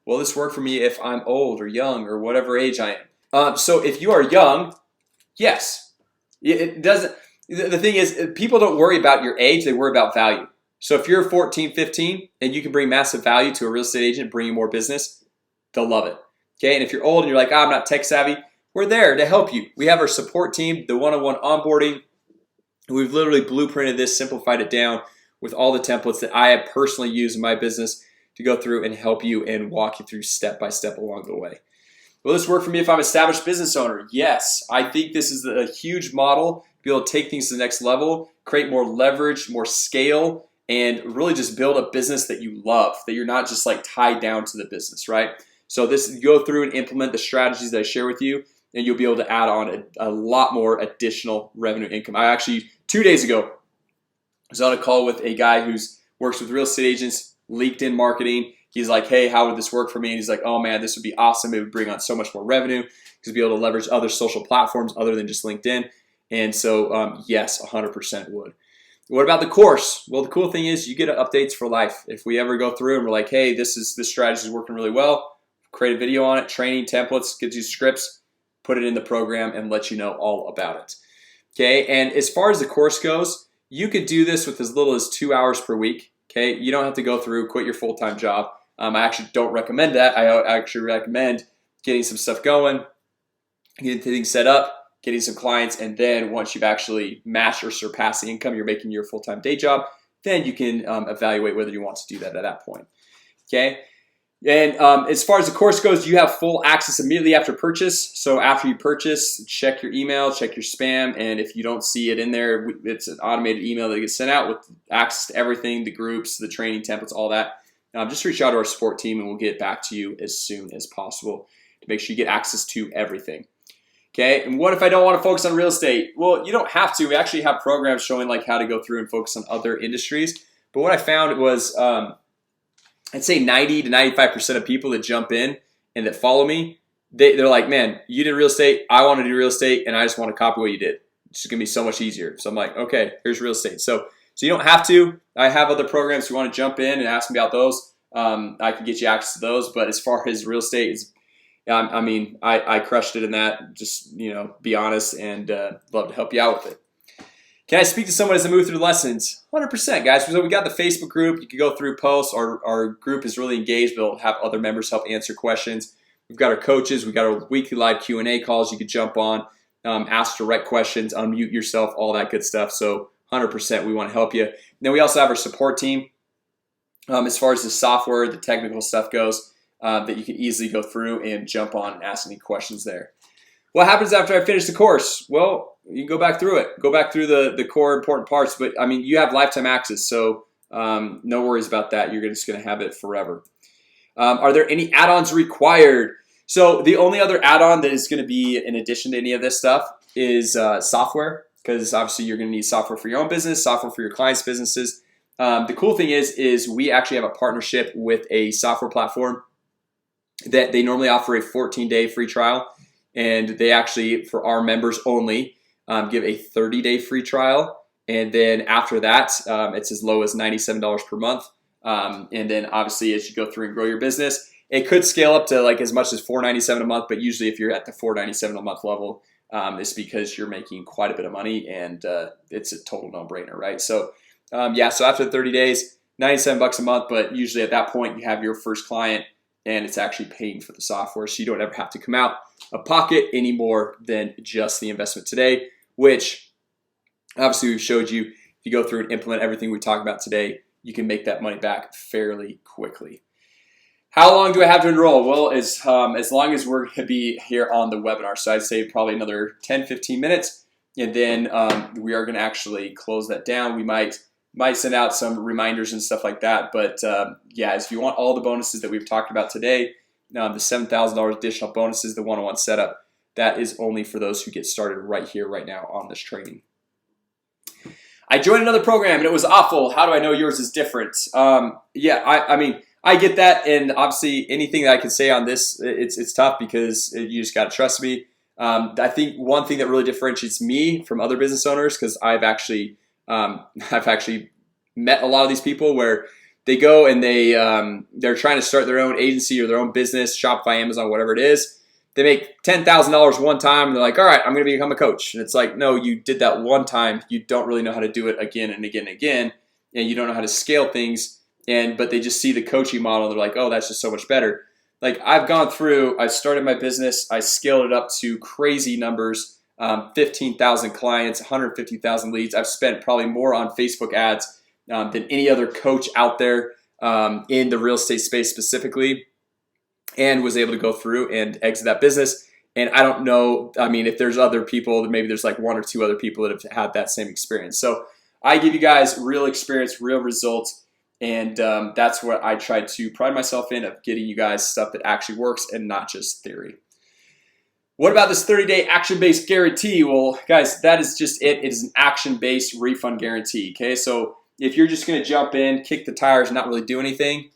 Will this work for me if I'm old or young or whatever age I am? So if you are young, yes. It doesn't. The thing is, people don't worry about your age, they worry about value. So if you're 14, 15 and you can bring massive value to a real estate agent, bring you more business, they'll love it. Okay, and if you're old and you're like, I'm not tech savvy, we're there to help you. We have our support team, the one-on-one onboarding. We've literally blueprinted this, simplified it down with all the templates that I have personally used in my business to go through and help you and walk you through step by step along the way. Will this work for me if I'm an established business owner? Yes, I think this is a huge model to be able to take things to the next level, create more leverage, more scale, and really just build a business that you love, that you're not just like tied down to the business, right? So this, you go through and implement the strategies that I share with you, and you'll be able to add on a lot more additional revenue income. I actually, 2 days ago, was on a call with a guy who's works with real estate agents, LinkedIn marketing. He's like, hey, how would this work for me? And he's like, oh man, this would be awesome. It would bring on so much more revenue because be able to leverage other social platforms other than just LinkedIn. And so yes, 100% would. What about the course? Well, the cool thing is you get updates for life. If we ever go through and we're like, hey, this strategy is working really well, create a video on it, training, templates, gives you scripts, put it in the program and let you know all about it. Okay, and as far as the course goes, you could do this with as little as 2 hours per week. Okay, you don't have to go through, quit your full-time job. I actually don't recommend that. I actually recommend getting some stuff going, getting things set up, getting some clients, and then once you've actually matched or surpassed the income you're making your full-time day job, then you can evaluate whether you want to do that at that point. Okay, and as far as the course goes, you have full access immediately after purchase. So after you purchase, check your email, check your spam, and if you don't see it in there, it's an automated email that gets sent out with access to everything, the groups, the training templates, all that. Just reach out to our support team and we'll get back to you as soon as possible to make sure you get access to everything. Okay, and what if I don't want to focus on real estate? Well, you don't have to. We actually have programs showing like how to go through and focus on other industries. But what I found was I'd say 90 to 95% of people that jump in and that follow me, they're like, man, you did real estate, I want to do real estate, and I just want to copy what you did. It's just gonna be so much easier. So I'm like, okay, here's real estate. So you don't have to. I have other programs. If you want to jump in and ask me about those, I can get you access to those. But as far as real estate is, I mean, I crushed it in that. Just, be honest, and love to help you out with it. Can I speak to someone as I move through the lessons? 100%, guys. So we got the Facebook group. You can go through posts. Our group is really engaged. We'll have other members help answer questions. We've got our coaches. We've got our weekly live Q&A calls you could jump on, ask direct questions, unmute yourself, all that good stuff. So 100%, we want to help you. And then we also have our support team. As far as the software, the technical stuff goes, that you can easily go through and jump on and ask any questions there. What happens after I finish the course? Well, you can go back through it. Go back through the core important parts. But I mean, you have lifetime access. So No worries about that. You're just going to have it forever. Are there any add-ons required? So the only other add-on that is going to be in addition to any of this stuff is software, because obviously you're going to need software for your own business, software for your clients' businesses. The cool thing is we actually have a partnership with a software platform that they normally offer a 14-day free trial, and they actually, for our members only, give a 30-day free trial. And then after that, it's as low as $97 per month. And then obviously as you go through and grow your business, it could scale up to like as much as $497 a month. But usually if you're at the $497 a month level, it's because you're making quite a bit of money, and it's a total no-brainer, right? So yeah, so after 30 days, $97 a month, but usually at that point you have your first client and it's actually paying for the software, so you don't ever have to come out of pocket any more than just the investment today, which obviously we've showed you. If you go through and implement everything we talked about today, you can make that money back fairly quickly. How long do I have to enroll? Well, as long as we're going to be here on the webinar. So I'd say probably another 10-15 minutes, and then we are going to actually close that down. We might send out some reminders and stuff like that. But yeah, if you want all the bonuses that we've talked about today, the $7,000 additional bonuses, the one-on-one setup, that is only for those who get started right here, right now on this training. I joined another program and it was awful. How do I know yours is different? Yeah, I mean, I get that, and obviously anything that I can say on this, it's tough because you just got to trust me. I think one thing that really differentiates me from other business owners, because I've actually met a lot of these people where they go and they're trying to start their own agency or their own business, Shopify, Amazon, whatever it is. They make $10,000 one time and they're like, all right, I'm going to become a coach. And it's like, no, you did that one time. You don't really know how to do it again and again and again, and you don't know how to scale things. But they just see the coaching model. They're like, oh, that's just so much better. Like I've gone through, I started my business, I scaled it up to crazy numbers, 15,000 clients, 150,000 leads. I've spent probably more on Facebook ads than any other coach out there in the real estate space specifically, and was able to go through and exit that business. And I don't know, I mean, if there's other people, maybe there's like one or two other people that have had that same experience. So I give you guys real experience, real results. And that's what I try to pride myself in, of getting you guys stuff that actually works and not just theory. What about this 30-day action-based guarantee? Well, guys, that is just it. It is an action-based refund guarantee, okay? So if you're just going to jump in, kick the tires, and not really do anything,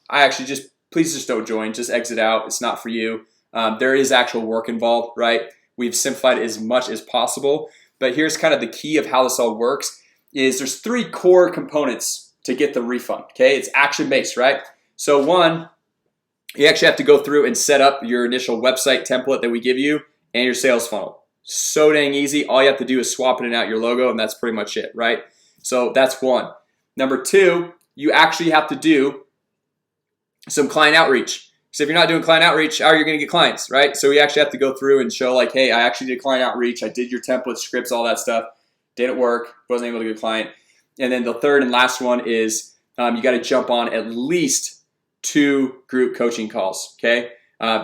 please just don't join. Just exit out. It's not for you. There is actual work involved, right? We've simplified it as much as possible. But here's kind of the key of how this all works is there's 3 core components to get the refund, okay? It's action-based, right? So one, you actually have to go through and set up your initial website template that we give you and your sales funnel. So dang easy. All you have to do is swap in and out your logo, and that's pretty much it, right? So that's one. Number 2, you actually have to do some client outreach. So if you're not doing client outreach, how are you going to get clients, right? So you actually have to go through and show like, hey, I actually did client outreach. I did your template, scripts, all that stuff. Didn't work. Wasn't able to get a client. And then the third and last one is you got to jump on at least 2 group coaching calls, okay?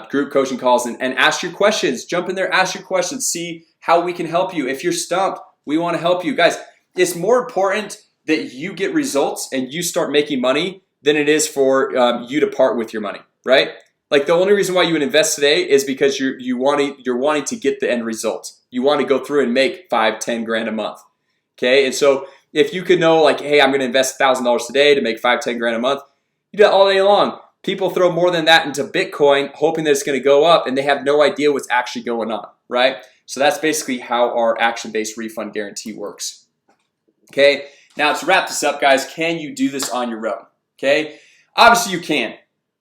Group coaching calls, and ask your questions. Jump in there, ask your questions. See how we can help you. If you're stumped, we want to help you. Guys, it's more important that you get results and you start making money than it is for you to part with your money, right? Like the only reason why you would invest today is because you're wanting to get the end result. You want to go through and make 5-10 grand a month, okay? And so if you could know like, hey, I'm going to invest $1,000 today to make 5-10 grand a month, you do that all day long. People throw more than that into Bitcoin hoping that it's going to go up, and they have no idea what's actually going on, right? So that's basically how our action-based refund guarantee works. Okay, now to wrap this up, guys, can you do this on your own? Okay, obviously you can,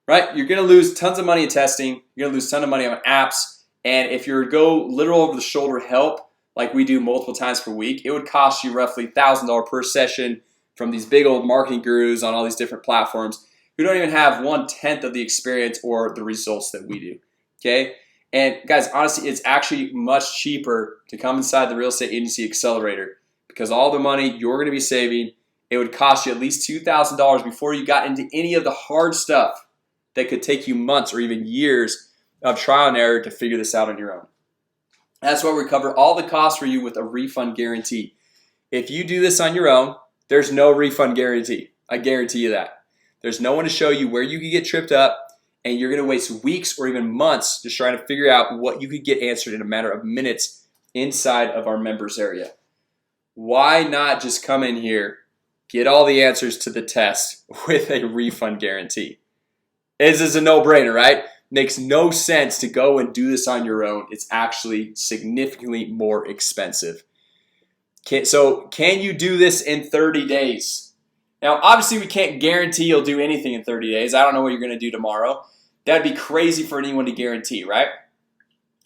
right? You're going to lose tons of money in testing. You're going to lose a ton of money on apps, and if you go literal over-the-shoulder help like we do multiple times per week, it would cost you roughly $1,000 per session from these big old marketing gurus on all these different platforms who don't even have 1/10 of the experience or the results that we do, okay? And guys, honestly, it's actually much cheaper to come inside the Real Estate Agency Accelerator, because all the money you're going to be saving, it would cost you at least $2,000 before you got into any of the hard stuff that could take you months or even years of trial and error to figure this out on your own. That's why we cover all the costs for you with a refund guarantee. If you do this on your own, there's no refund guarantee, I guarantee you that. There's no one to show you where you could get tripped up, and you're gonna waste weeks or even months just trying to figure out what you could get answered in a matter of minutes inside of our members area. Why not just come in here, get all the answers to the test with a refund guarantee? This is a no-brainer, right? Makes no sense to go and do this on your own. It's actually significantly more expensive. So can you do this in 30 days? Now, obviously, we can't guarantee you'll do anything in 30 days. I don't know what you're going to do tomorrow. That'd be crazy for anyone to guarantee, right?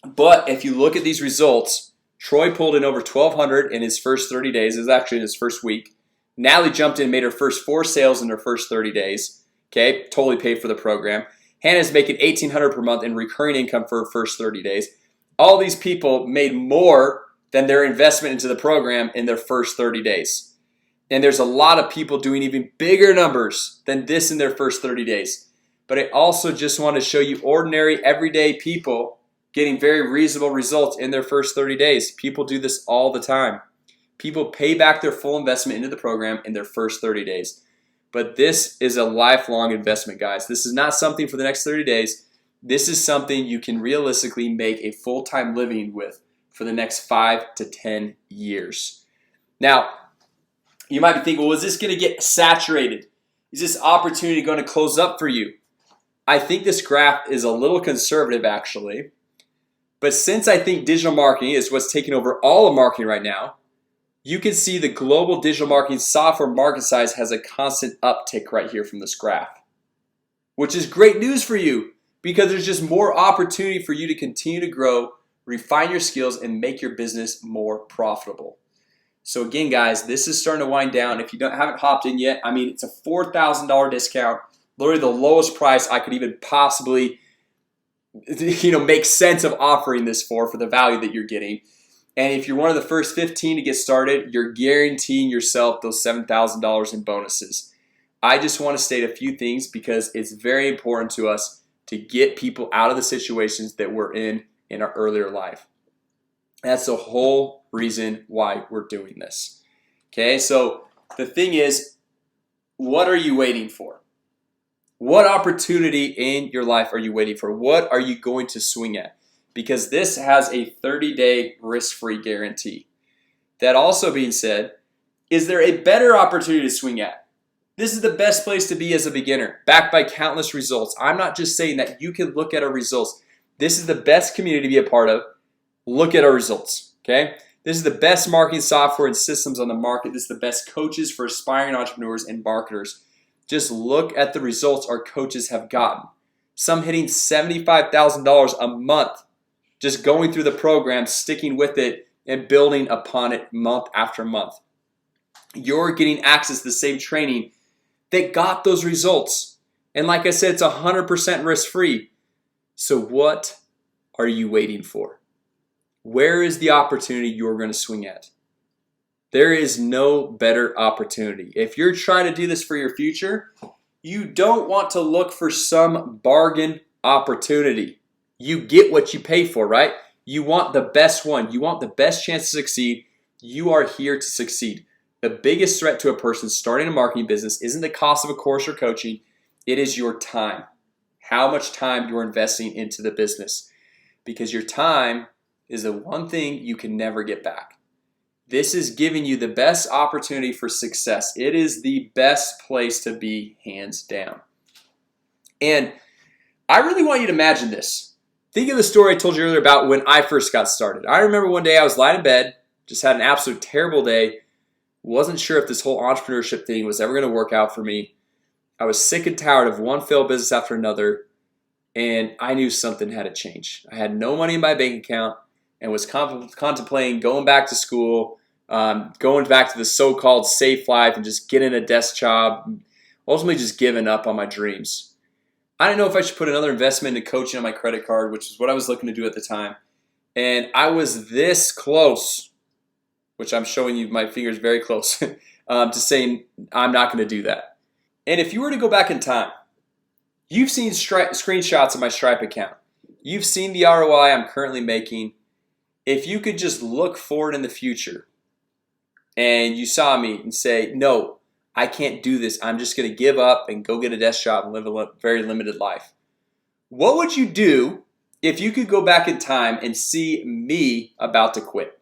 But if you look at these results, Troy pulled in over 1,200 in his first 30 days. It was actually in his first week. Natalie jumped in, made her first 4 sales in her first 30 days. Okay, totally paid for the program. Hannah's making $1,800 per month in recurring income for her first 30 days. All these people made more than their investment into the program in their first 30 days. And there's a lot of people doing even bigger numbers than this in their first 30 days. But I also just want to show you ordinary, everyday people getting very reasonable results in their first 30 days. People do this all the time. People pay back their full investment into the program in their first 30 days. But this is a lifelong investment, guys. This is not something for the next 30 days. This is something you can realistically make a full-time living with for the next 5 to 10 years. Now, you might be thinking, well, is this going to get saturated? Is this opportunity going to close up for you? I think this graph is a little conservative, actually. But since I think digital marketing is what's taking over all of marketing right now, you can see the global digital marketing software market size has a constant uptick right here from this graph, which is great news for you because there's just more opportunity for you to continue to grow, refine your skills, and make your business more profitable. So again, guys, this is starting to wind down. If you haven't hopped in yet, I mean, it's a $4,000 discount, literally the lowest price I could even possibly make sense of offering this for the value that you're getting. And if you're one of the first 15 to get started, you're guaranteeing yourself those $7,000 in bonuses. I just want to state a few things because it's very important to us to get people out of the situations that we're in our earlier life. That's the whole reason why we're doing this. Okay, so the thing is, what are you waiting for? What opportunity in your life are you waiting for? What are you going to swing at? Because this has a 30-day risk-free guarantee. That also being said, is there a better opportunity to swing at? This is the best place to be as a beginner, backed by countless results. I'm not just saying that you can look at our results. This is the best community to be a part of. Look at our results, okay? This is the best marketing software and systems on the market. This is the best coaches for aspiring entrepreneurs and marketers. Just look at the results our coaches have gotten. Some hitting $75,000 a month, just going through the program, sticking with it, and building upon it month after month. You're getting access to the same training that got those results. And like I said, it's 100% risk-free. So what are you waiting for? Where is the opportunity you're going to swing at? There is no better opportunity. If you're trying to do this for your future, you don't want to look for some bargain opportunity. You get what you pay for, right? You want the best one. You want the best chance to succeed. You are here to succeed. The biggest threat to a person starting a marketing business isn't the cost of a course or coaching. It is your time. How much time you're investing into the business. Because your time is the one thing you can never get back. This is giving you the best opportunity for success. It is the best place to be, hands down. And I really want you to imagine this. Think of the story I told you earlier about when I first got started. I remember one day I was lying in bed, just had an absolute terrible day, wasn't sure if this whole entrepreneurship thing was ever going to work out for me. I was sick and tired of one failed business after another, and I knew something had to change. I had no money in my bank account and was contemplating going back to school, going back to the so-called safe life and just getting a desk job, ultimately just giving up on my dreams. I didn't know if I should put another investment into coaching on my credit card, which is what I was looking to do at the time. And I was this close, which I'm showing you my fingers very close, to saying I'm not going to do that. And if you were to go back in time, you've seen screenshots of my Stripe account. You've seen the ROI I'm currently making. If you could just look forward in the future and you saw me and say, no, I can't do this. I'm just going to give up and go get a desk job and live a very limited life. What would you do if you could go back in time and see me about to quit?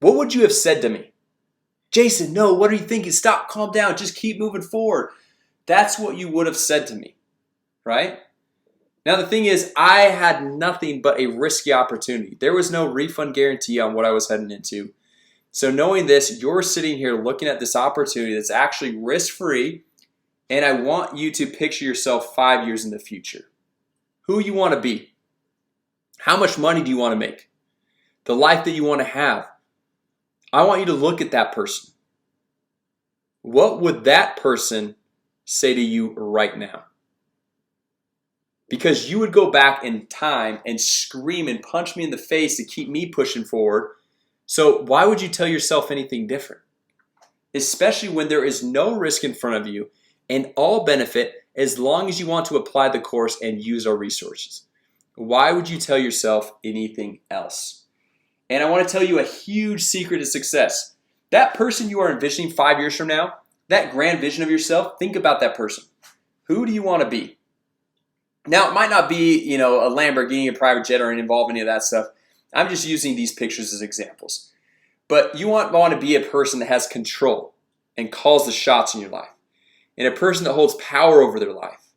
What would you have said to me? Jason, no, what are you thinking? Stop, calm down, just keep moving forward. That's what you would have said to me, right? Now the thing is, I had nothing but a risky opportunity. There was no refund guarantee on what I was heading into. So knowing this, you're sitting here looking at this opportunity that's actually risk-free, and I want you to picture yourself 5 years in the future. Who you want to be. How much money do you want to make? The life that you want to have. I want you to look at that person. What would that person say to you right now? Because you would go back in time and scream and punch me in the face to keep me pushing forward. So why would you tell yourself anything different? Especially when there is no risk in front of you and all benefit as long as you want to apply the course and use our resources. Why would you tell yourself anything else? And I want to tell you a huge secret to success. That person you are envisioning 5 years from now, that grand vision of yourself, think about that person. Who do you want to be? Now, it might not be, a Lamborghini, a private jet, or involve any of that stuff. I'm just using these pictures as examples. But you want to be a person that has control and calls the shots in your life, and a person that holds power over their life.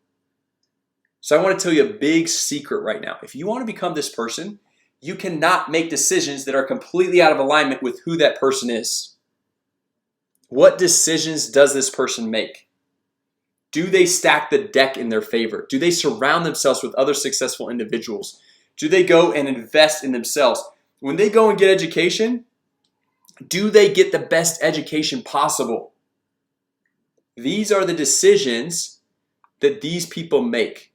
So I want to tell you a big secret right now. If you want to become this person, you cannot make decisions that are completely out of alignment with who that person is. What decisions does this person make? Do they stack the deck in their favor? Do they surround themselves with other successful individuals? Do they go and invest in themselves? When they go and get education, do they get the best education possible? These are the decisions that these people make.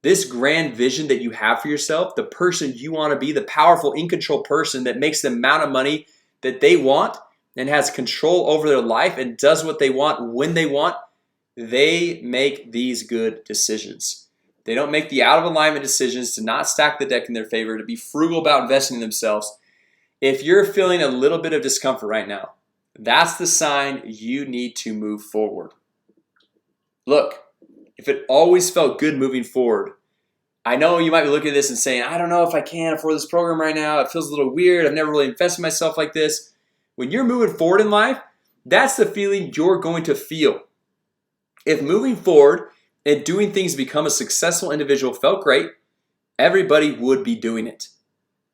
This grand vision that you have for yourself, the person you want to be, the powerful, in control person that makes the amount of money that they want and has control over their life and does what they want when they want, they make these good decisions. They don't make the out of alignment decisions to not stack the deck in their favor, to be frugal about investing in themselves. If you're feeling a little bit of discomfort right now, that's the sign you need to move forward. Look, if it always felt good moving forward, I know you might be looking at this and saying, I don't know if I can afford this program right now. It feels a little weird. I've never really invested in myself like this. When you're moving forward in life, that's the feeling you're going to feel. If moving forward and doing things to become a successful individual felt great, everybody would be doing it.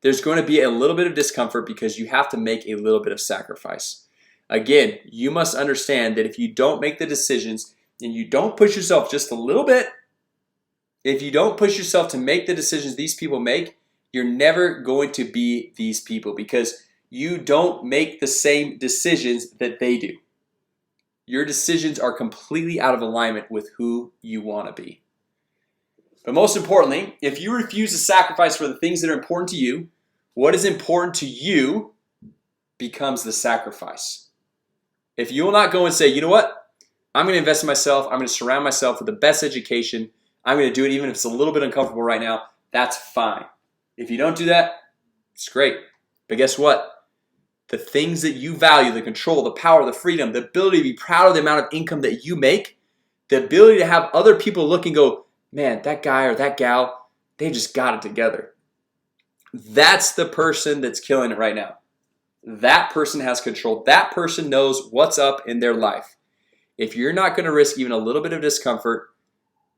There's going to be a little bit of discomfort because you have to make a little bit of sacrifice. Again, you must understand that if you don't make the decisions and you don't push yourself just a little bit, if you don't push yourself to make the decisions these people make, you're never going to be these people because you don't make the same decisions that they do. Your decisions are completely out of alignment with who you want to be. But most importantly, if you refuse to sacrifice for the things that are important to you, what is important to you becomes the sacrifice. If you will not go and say, you know what? I'm going to invest in myself. I'm going to surround myself with the best education. I'm going to do it even if it's a little bit uncomfortable right now. That's fine. If you don't do that, it's great. But guess what? The things that you value, the control, the power, the freedom, the ability to be proud of the amount of income that you make, the ability to have other people look and go, man, that guy or that gal, they just got it together. That's the person that's killing it right now. That person has control. That person knows what's up in their life. If you're not going to risk even a little bit of discomfort,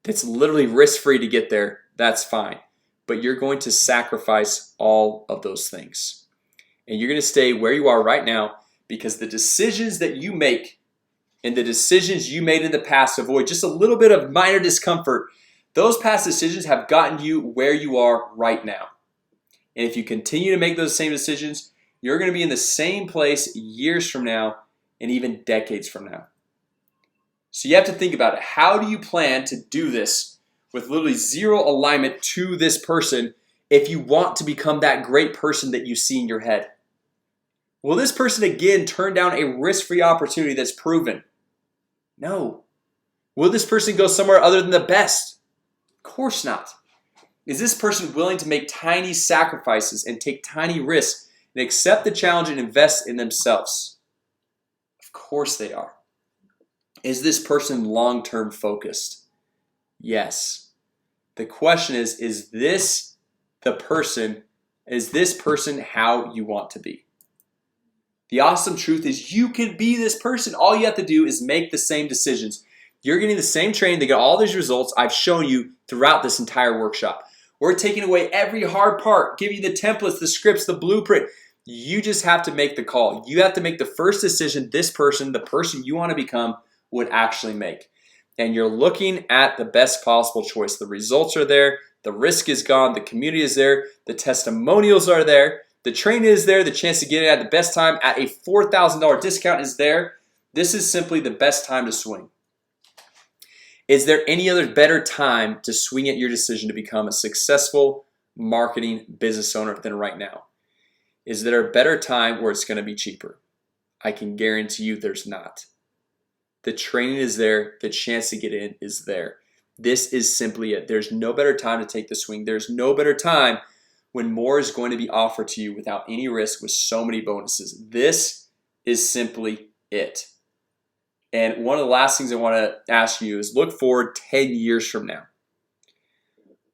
that's literally risk-free to get there, that's fine. But you're going to sacrifice all of those things. And you're going to stay where you are right now because the decisions that you make and the decisions you made in the past to avoid just a little bit of minor discomfort, those past decisions have gotten you where you are right now. And if you continue to make those same decisions, you're going to be in the same place years from now and even decades from now. So you have to think about it. How do you plan to do this with literally zero alignment to this person if you want to become that great person that you see in your head? Will this person again turn down a risk-free opportunity that's proven? No. Will this person go somewhere other than the best? Of course not. Is this person willing to make tiny sacrifices and take tiny risks and accept the challenge and invest in themselves? Of course they are. Is this person long-term focused? Yes. The question is this the person? Is this person how you want to be? The awesome truth is you can be this person. All you have to do is make the same decisions. You're getting the same training to get all these results I've shown you throughout this entire workshop. We're taking away every hard part, giving you the templates, the scripts, the blueprint. You just have to make the call. You have to make the first decision this person, the person you want to become, would actually make. And you're looking at the best possible choice. The results are there. The risk is gone. The community is there. The testimonials are there. The training is there. The chance to get it at the best time at a $4,000 discount is there. This is simply the best time to swing. Is there any other better time to swing at your decision to become a successful marketing business owner than right now? Is there a better time where it's going to be cheaper? I can guarantee you there's not. The training is there. The chance to get in is there. This is simply it. There's no better time to take the swing. There's no better time when more is going to be offered to you without any risk with so many bonuses. This is simply it. And one of the last things I want to ask you is look forward 10 years from now.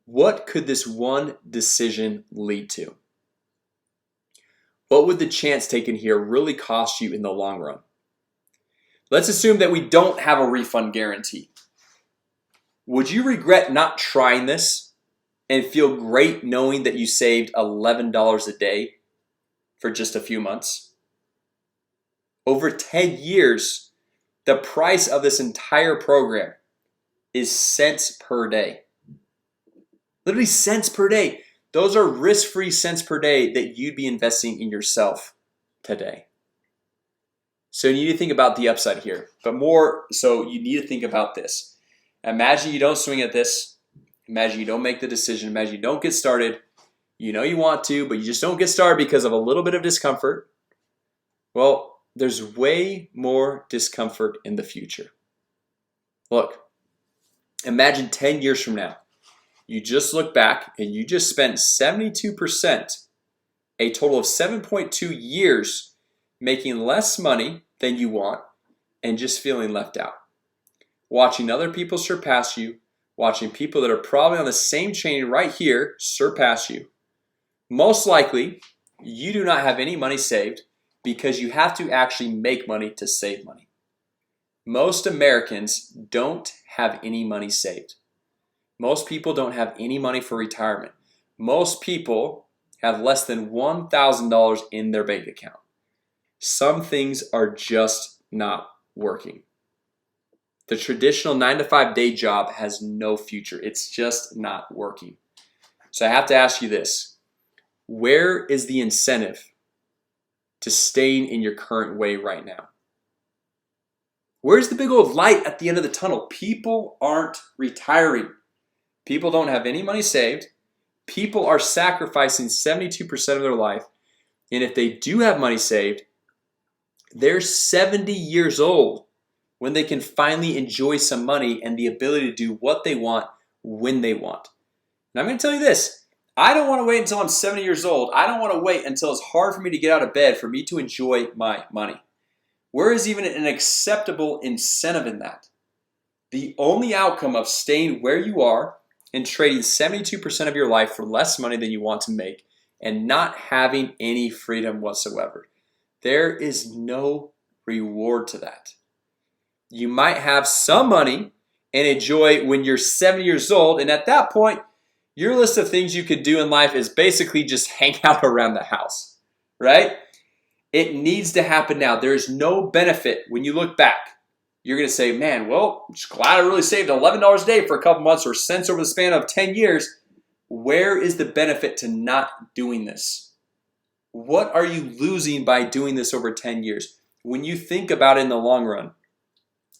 What could this one decision lead to? What would the chance taken here really cost you in the long run? Let's assume that we don't have a refund guarantee. Would you regret not trying this and feel great knowing that you saved $11 a day for just a few months? Over 10 years, the price of this entire program is cents per day. Literally cents per day. Those are risk-free cents per day that you'd be investing in yourself today. So you need to think about the upside here, but more so you need to think about this. Imagine you don't swing at this. Imagine you don't make the decision. Imagine you don't get started. You know you want to, but you just don't get started because of a little bit of discomfort. Well, there's way more discomfort in the future. Look, imagine 10 years from now, you just look back and you just spent 72%, a total of 7.2 years making less money than you want and just feeling left out. Watching other people surpass you, watching people that are probably on the same chain right here surpass you. Most likely, you do not have any money saved because you have to actually make money to save money. Most Americans don't have any money saved. Most people don't have any money for retirement. Most people have less than $1,000 in their bank account. Some things are just not working. The traditional 9-to-5 day job has no future. It's just not working. So I have to ask you this. Where is the incentive to staying in your current way right now? Where's the big old light at the end of the tunnel? People aren't retiring. People don't have any money saved. People are sacrificing 72% of their life. And if they do have money saved, they're 70 years old when they can finally enjoy some money and the ability to do what they want when they want. And I'm going to tell you this. I don't want to wait until I'm 70 years old. I don't want to wait until it's hard for me to get out of bed for me to enjoy my money. Where is even an acceptable incentive in that? The only outcome of staying where you are and trading 72% of your life for less money than you want to make and not having any freedom whatsoever. There is no reward to that. You might have some money and enjoy when you're 70 years old, and at that point, your list of things you could do in life is basically just hang out around the house, right? It needs to happen now. There is no benefit when you look back. You're going to say, man, well, I'm just glad I really saved $11 a day for a couple months or cents over the span of 10 years. Where is the benefit to not doing this? What are you losing by doing this over 10 years? When you think about it in the long run,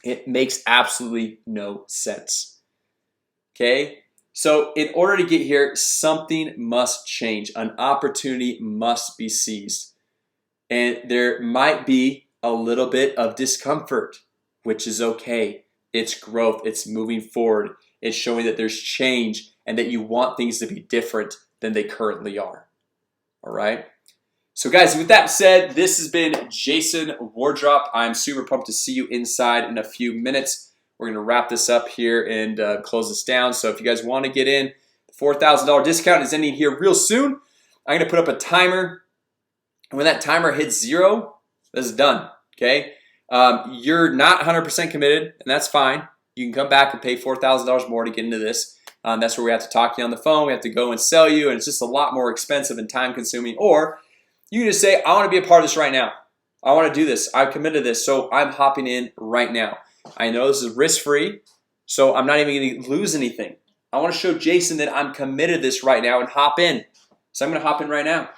it makes absolutely no sense. Okay? So in order to get here, something must change. An opportunity must be seized. And there might be a little bit of discomfort, which is okay. It's growth. It's moving forward. It's showing that there's change and that you want things to be different than they currently are. All right? So guys, with that said, this has been Jason Wardrop. I'm super pumped to see you inside in a few minutes. We're gonna wrap this up here and close this down. So if you guys want to get in, the $4,000 discount is ending here real soon. I'm gonna put up a timer, and when that timer hits 0, this is done. Okay, you're not 100% committed, and that's fine. You can come back and pay $4,000 more to get into this. That's where we have to talk to you on the phone. We have to go and sell you, and it's just a lot more expensive and time consuming. Or you can just say, I want to be a part of this right now. I want to do this. I've committed to this, so I'm hopping in right now. I know this is risk-free, so I'm not even going to lose anything. I want to show Jason that I'm committed to this right now and hop in. So I'm going to hop in right now.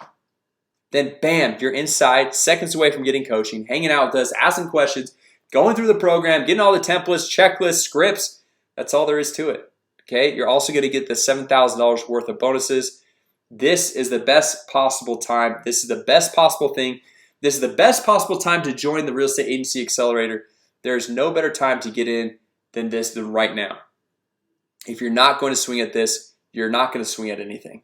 Then bam, you're inside, seconds away from getting coaching, hanging out with us, asking questions, going through the program, getting all the templates, checklists, scripts. That's all there is to it. Okay, you're also going to get the $7,000 worth of bonuses. This is the best possible time. This is the best possible thing. This is the best possible time to join the Real Estate Agency Accelerator. There's no better time to get in than right now. If you're not going to swing at this, you're not going to swing at anything.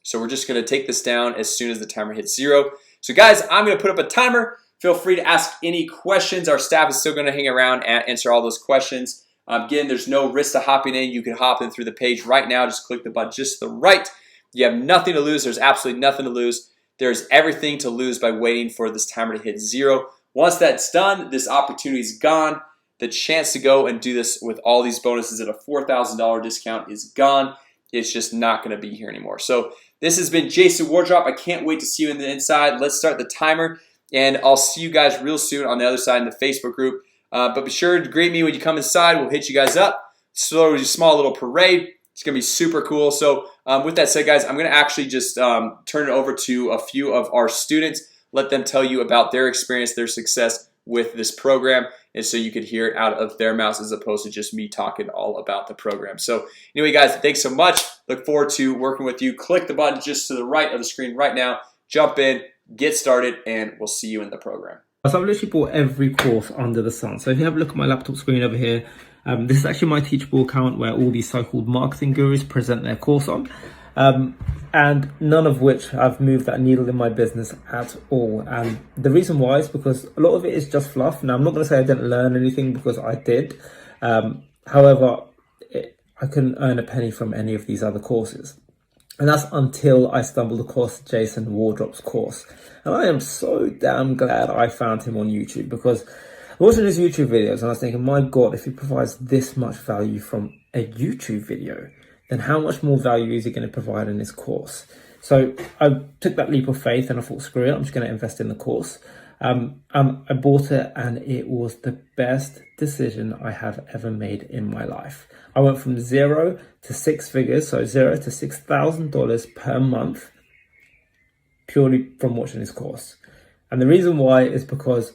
So we're just going to take this down as soon as the timer hits 0. So guys, I'm going to put up a timer. Feel free to ask any questions. Our staff is still going to hang around and answer all those questions. Again, there's no risk to hopping in. You can hop in through the page right now. Just click the button just to the right. You have nothing to lose. There's absolutely nothing to lose. There's everything to lose by waiting for this timer to hit 0. Once that's done, this opportunity is gone. The chance to go and do this with all these bonuses at a $4,000 discount is gone. It's just not going to be here anymore. So this has been Jason Wardrop. I can't wait to see you in the inside. Let's start the timer, and I'll see you guys real soon on the other side in the Facebook group. But be sure to greet me when you come inside. We'll hit you guys up. So a small little parade. It's gonna be super cool. So with that said, guys, I'm gonna actually just turn it over to a few of our students. Let them tell you about their experience, their success with this program, and so you could hear it out of their mouths as opposed to just me talking all about the program. So anyway, guys, thanks so much. Look forward to working with you. Click the button just to the right of the screen right now. Jump in, get started, and we'll see you in the program. So I've literally bought every course under the sun. So if you have a look at my laptop screen over here, this is actually my Teachable account where all these so-called marketing gurus present their course on. And none of which I've moved that needle in my business at all. And the reason why is because a lot of it is just fluff. Now, I'm not going to say I didn't learn anything, because I did. However, I couldn't earn a penny from any of these other courses. And that's until I stumbled across Jason Wardrop's course. And I am so damn glad I found him on YouTube, because I was watching his YouTube videos and I was thinking, my God, if he provides this much value from a YouTube video, then how much more value is he going to provide in his course? So I took that leap of faith and I thought, screw it, I'm just going to invest in the course. I bought it and it was the best decision I have ever made in my life. I went from 0 to 6 figures, so $0 to $6,000 per month, purely from watching his course. And the reason why is because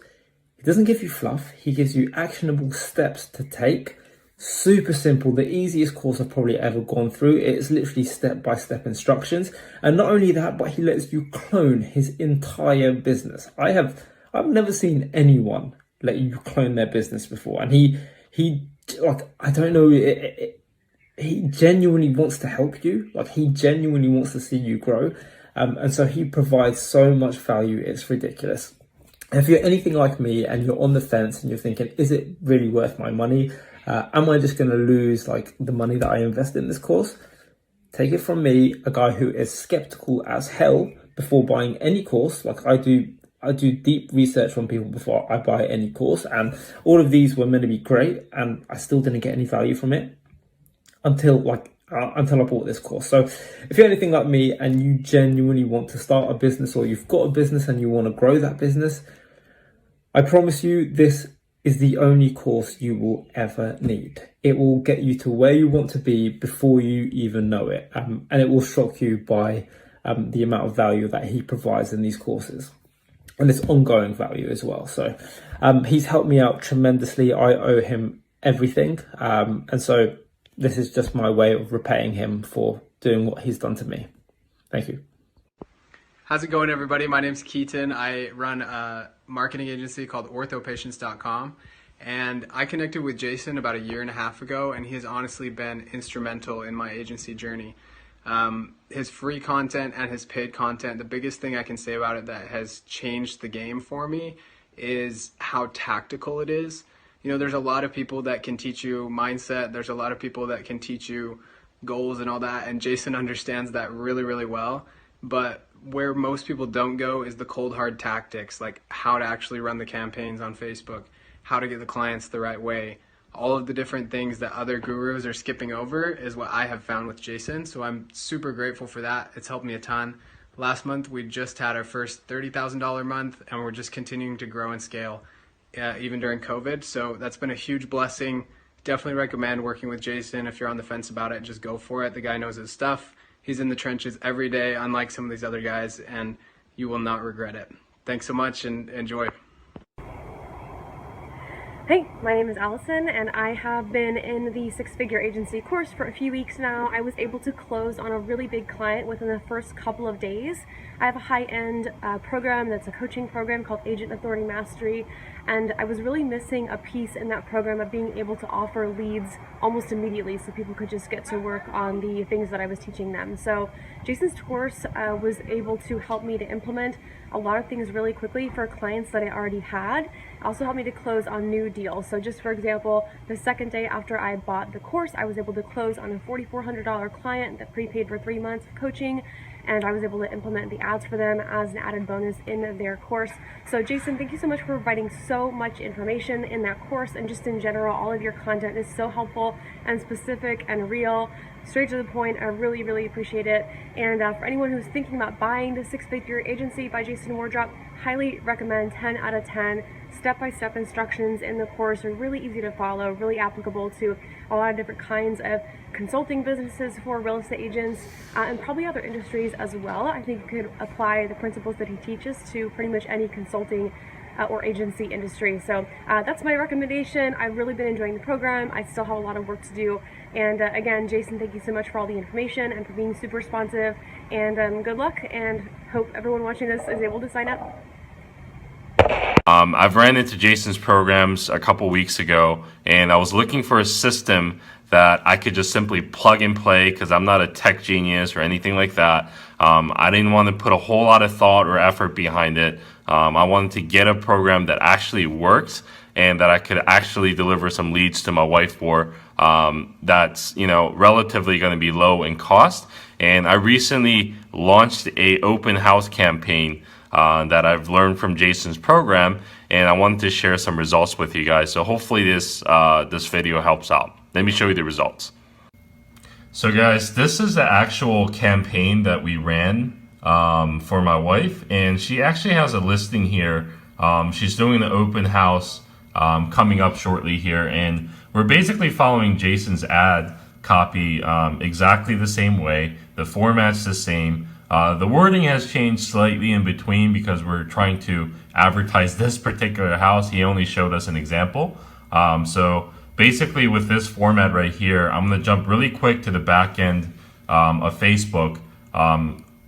he doesn't give you fluff. He gives you actionable steps to take. Super simple, the easiest course I've probably ever gone through. It's literally step-by-step instructions. And not only that, but he lets you clone his entire business. I've never seen anyone let you clone their business before. And he like, I don't know, he genuinely wants to help you. Like, he genuinely wants to see you grow. And so he provides so much value, it's ridiculous. And if you're anything like me and you're on the fence and you're thinking, is it really worth my money? Am I just going to lose like the money that I invest in this course? Take it from me, a guy who is skeptical as hell before buying any course. Like, I do deep research on people before I buy any course, and all of these were meant to be great, and I still didn't get any value from it until I bought this course. So if you're anything like me and you genuinely want to start a business, or you've got a business and you want to grow that business, I promise you this is the only course you will ever need. It will get you to where you want to be before you even know it. And it will shock you by the amount of value that he provides in these courses. And it's ongoing value as well. So he's helped me out tremendously. I owe him everything. And so this is just my way of repaying him for doing what he's done to me. Thank you. How's it going, everybody? My name's Keaton. I run a marketing agency called orthopatients.com, and I connected with Jason about 1.5 years ago, and he has honestly been instrumental in my agency journey. His free content and his paid content, the biggest thing I can say about it that has changed the game for me is how tactical it is. You know, there's a lot of people that can teach you mindset. There's a lot of people that can teach you goals and all that. And Jason understands that really, really well. But where most people don't go is the cold hard tactics, like how to actually run the campaigns on Facebook, how to get the clients the right way. All of the different things that other gurus are skipping over is what I have found with Jason. So I'm super grateful for that. It's helped me a ton. Last month, we just had our first $30,000 month, and we're just continuing to grow and scale, even during COVID. So that's been a huge blessing. Definitely recommend working with Jason. If you're on the fence about it, just go for it. The guy knows his stuff. He's in the trenches every day, unlike some of these other guys, and you will not regret it. Thanks so much and enjoy. Hey, my name is Allison, and I have been in the six-figure agency course for a few weeks now. I was able to close on a really big client within the first couple of days. I have a high-end program that's a coaching program called Agent Authority Mastery, and I was really missing a piece in that program of being able to offer leads almost immediately so people could just get to work on the things that I was teaching them. So Jason's course was able to help me to implement a lot of things really quickly for clients that I already had. It also helped me to close on new deals. So just for example, the second day after I bought the course, I was able to close on a $4,400 client that prepaid for 3 months of coaching, and I was able to implement the ads for them as an added bonus in their course. So Jason, thank you so much for providing so much information in that course, and just in general, all of your content is so helpful and specific and real, straight to the point. I really, really appreciate it. And for anyone who's thinking about buying the Six-Figure Agency by Jason Wardrop, highly recommend. 10 out of 10. Step-by-step instructions in the course are really easy to follow, really applicable to a lot of different kinds of consulting businesses for real estate agents, and probably other industries as well. I think you could apply the principles that he teaches to pretty much any consulting or agency industry. So that's my recommendation. I've really been enjoying the program. I still have a lot of work to do. And again, Jason, thank you so much for all the information and for being super responsive. And good luck, and hope everyone watching this is able to sign up. I've ran into Jason's programs a couple weeks ago, and I was looking for a system that I could just simply plug and play because I'm not a tech genius or anything like that. I didn't want to put a whole lot of thought or effort behind it. I wanted to get a program that actually works and that I could actually deliver some leads to my wife for, that's, you know, relatively going to be low in cost. And I recently launched a open house campaign that I've learned from Jason's program, and I wanted to share some results with you guys. So hopefully this video helps out. Let me show you the results. So guys, this is the actual campaign that we ran for my wife, and she actually has a listing here. She's doing an open house coming up shortly here, and we're basically following Jason's ad copy exactly the same way. The format's the same. The wording has changed slightly in between because we're trying to advertise this particular house. He only showed us an example. So basically with this format right here, I'm going to jump really quick to the back end of Facebook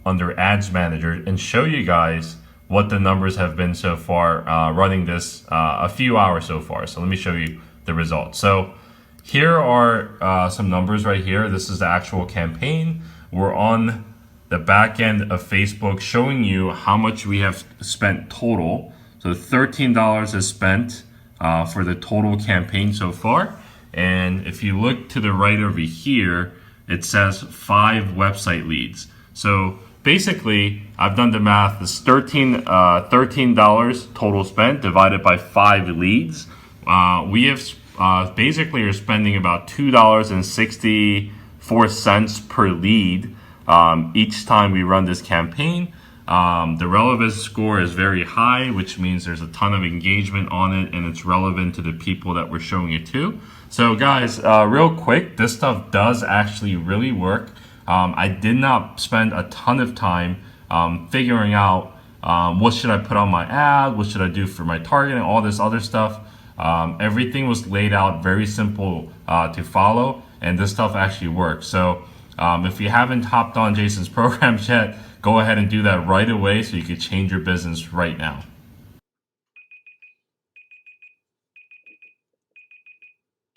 under Ads Manager and show you guys what the numbers have been so far running this a few hours so far. So let me show you the results. So here are some numbers right here. This is the actual campaign. We're on the back end of Facebook showing you how much we have spent total. So $13 is spent for the total campaign so far. And if you look to the right over here, it says 5 website leads. So basically, I've done the math. This $13 total spent divided by 5 leads. We have basically are spending about $2.64 per lead each time we run this campaign. The relevance score is very high, which means there's a ton of engagement on it and it's relevant to the people that we're showing it to. So guys, real quick, this stuff does actually really work. I did not spend a ton of time figuring out what should I put on my ad, what should I do for my targeting, all this other stuff. Everything was laid out very simple to follow, and this stuff actually works. So if you haven't hopped on Jason's programs yet, go ahead and do that right away so you can change your business right now.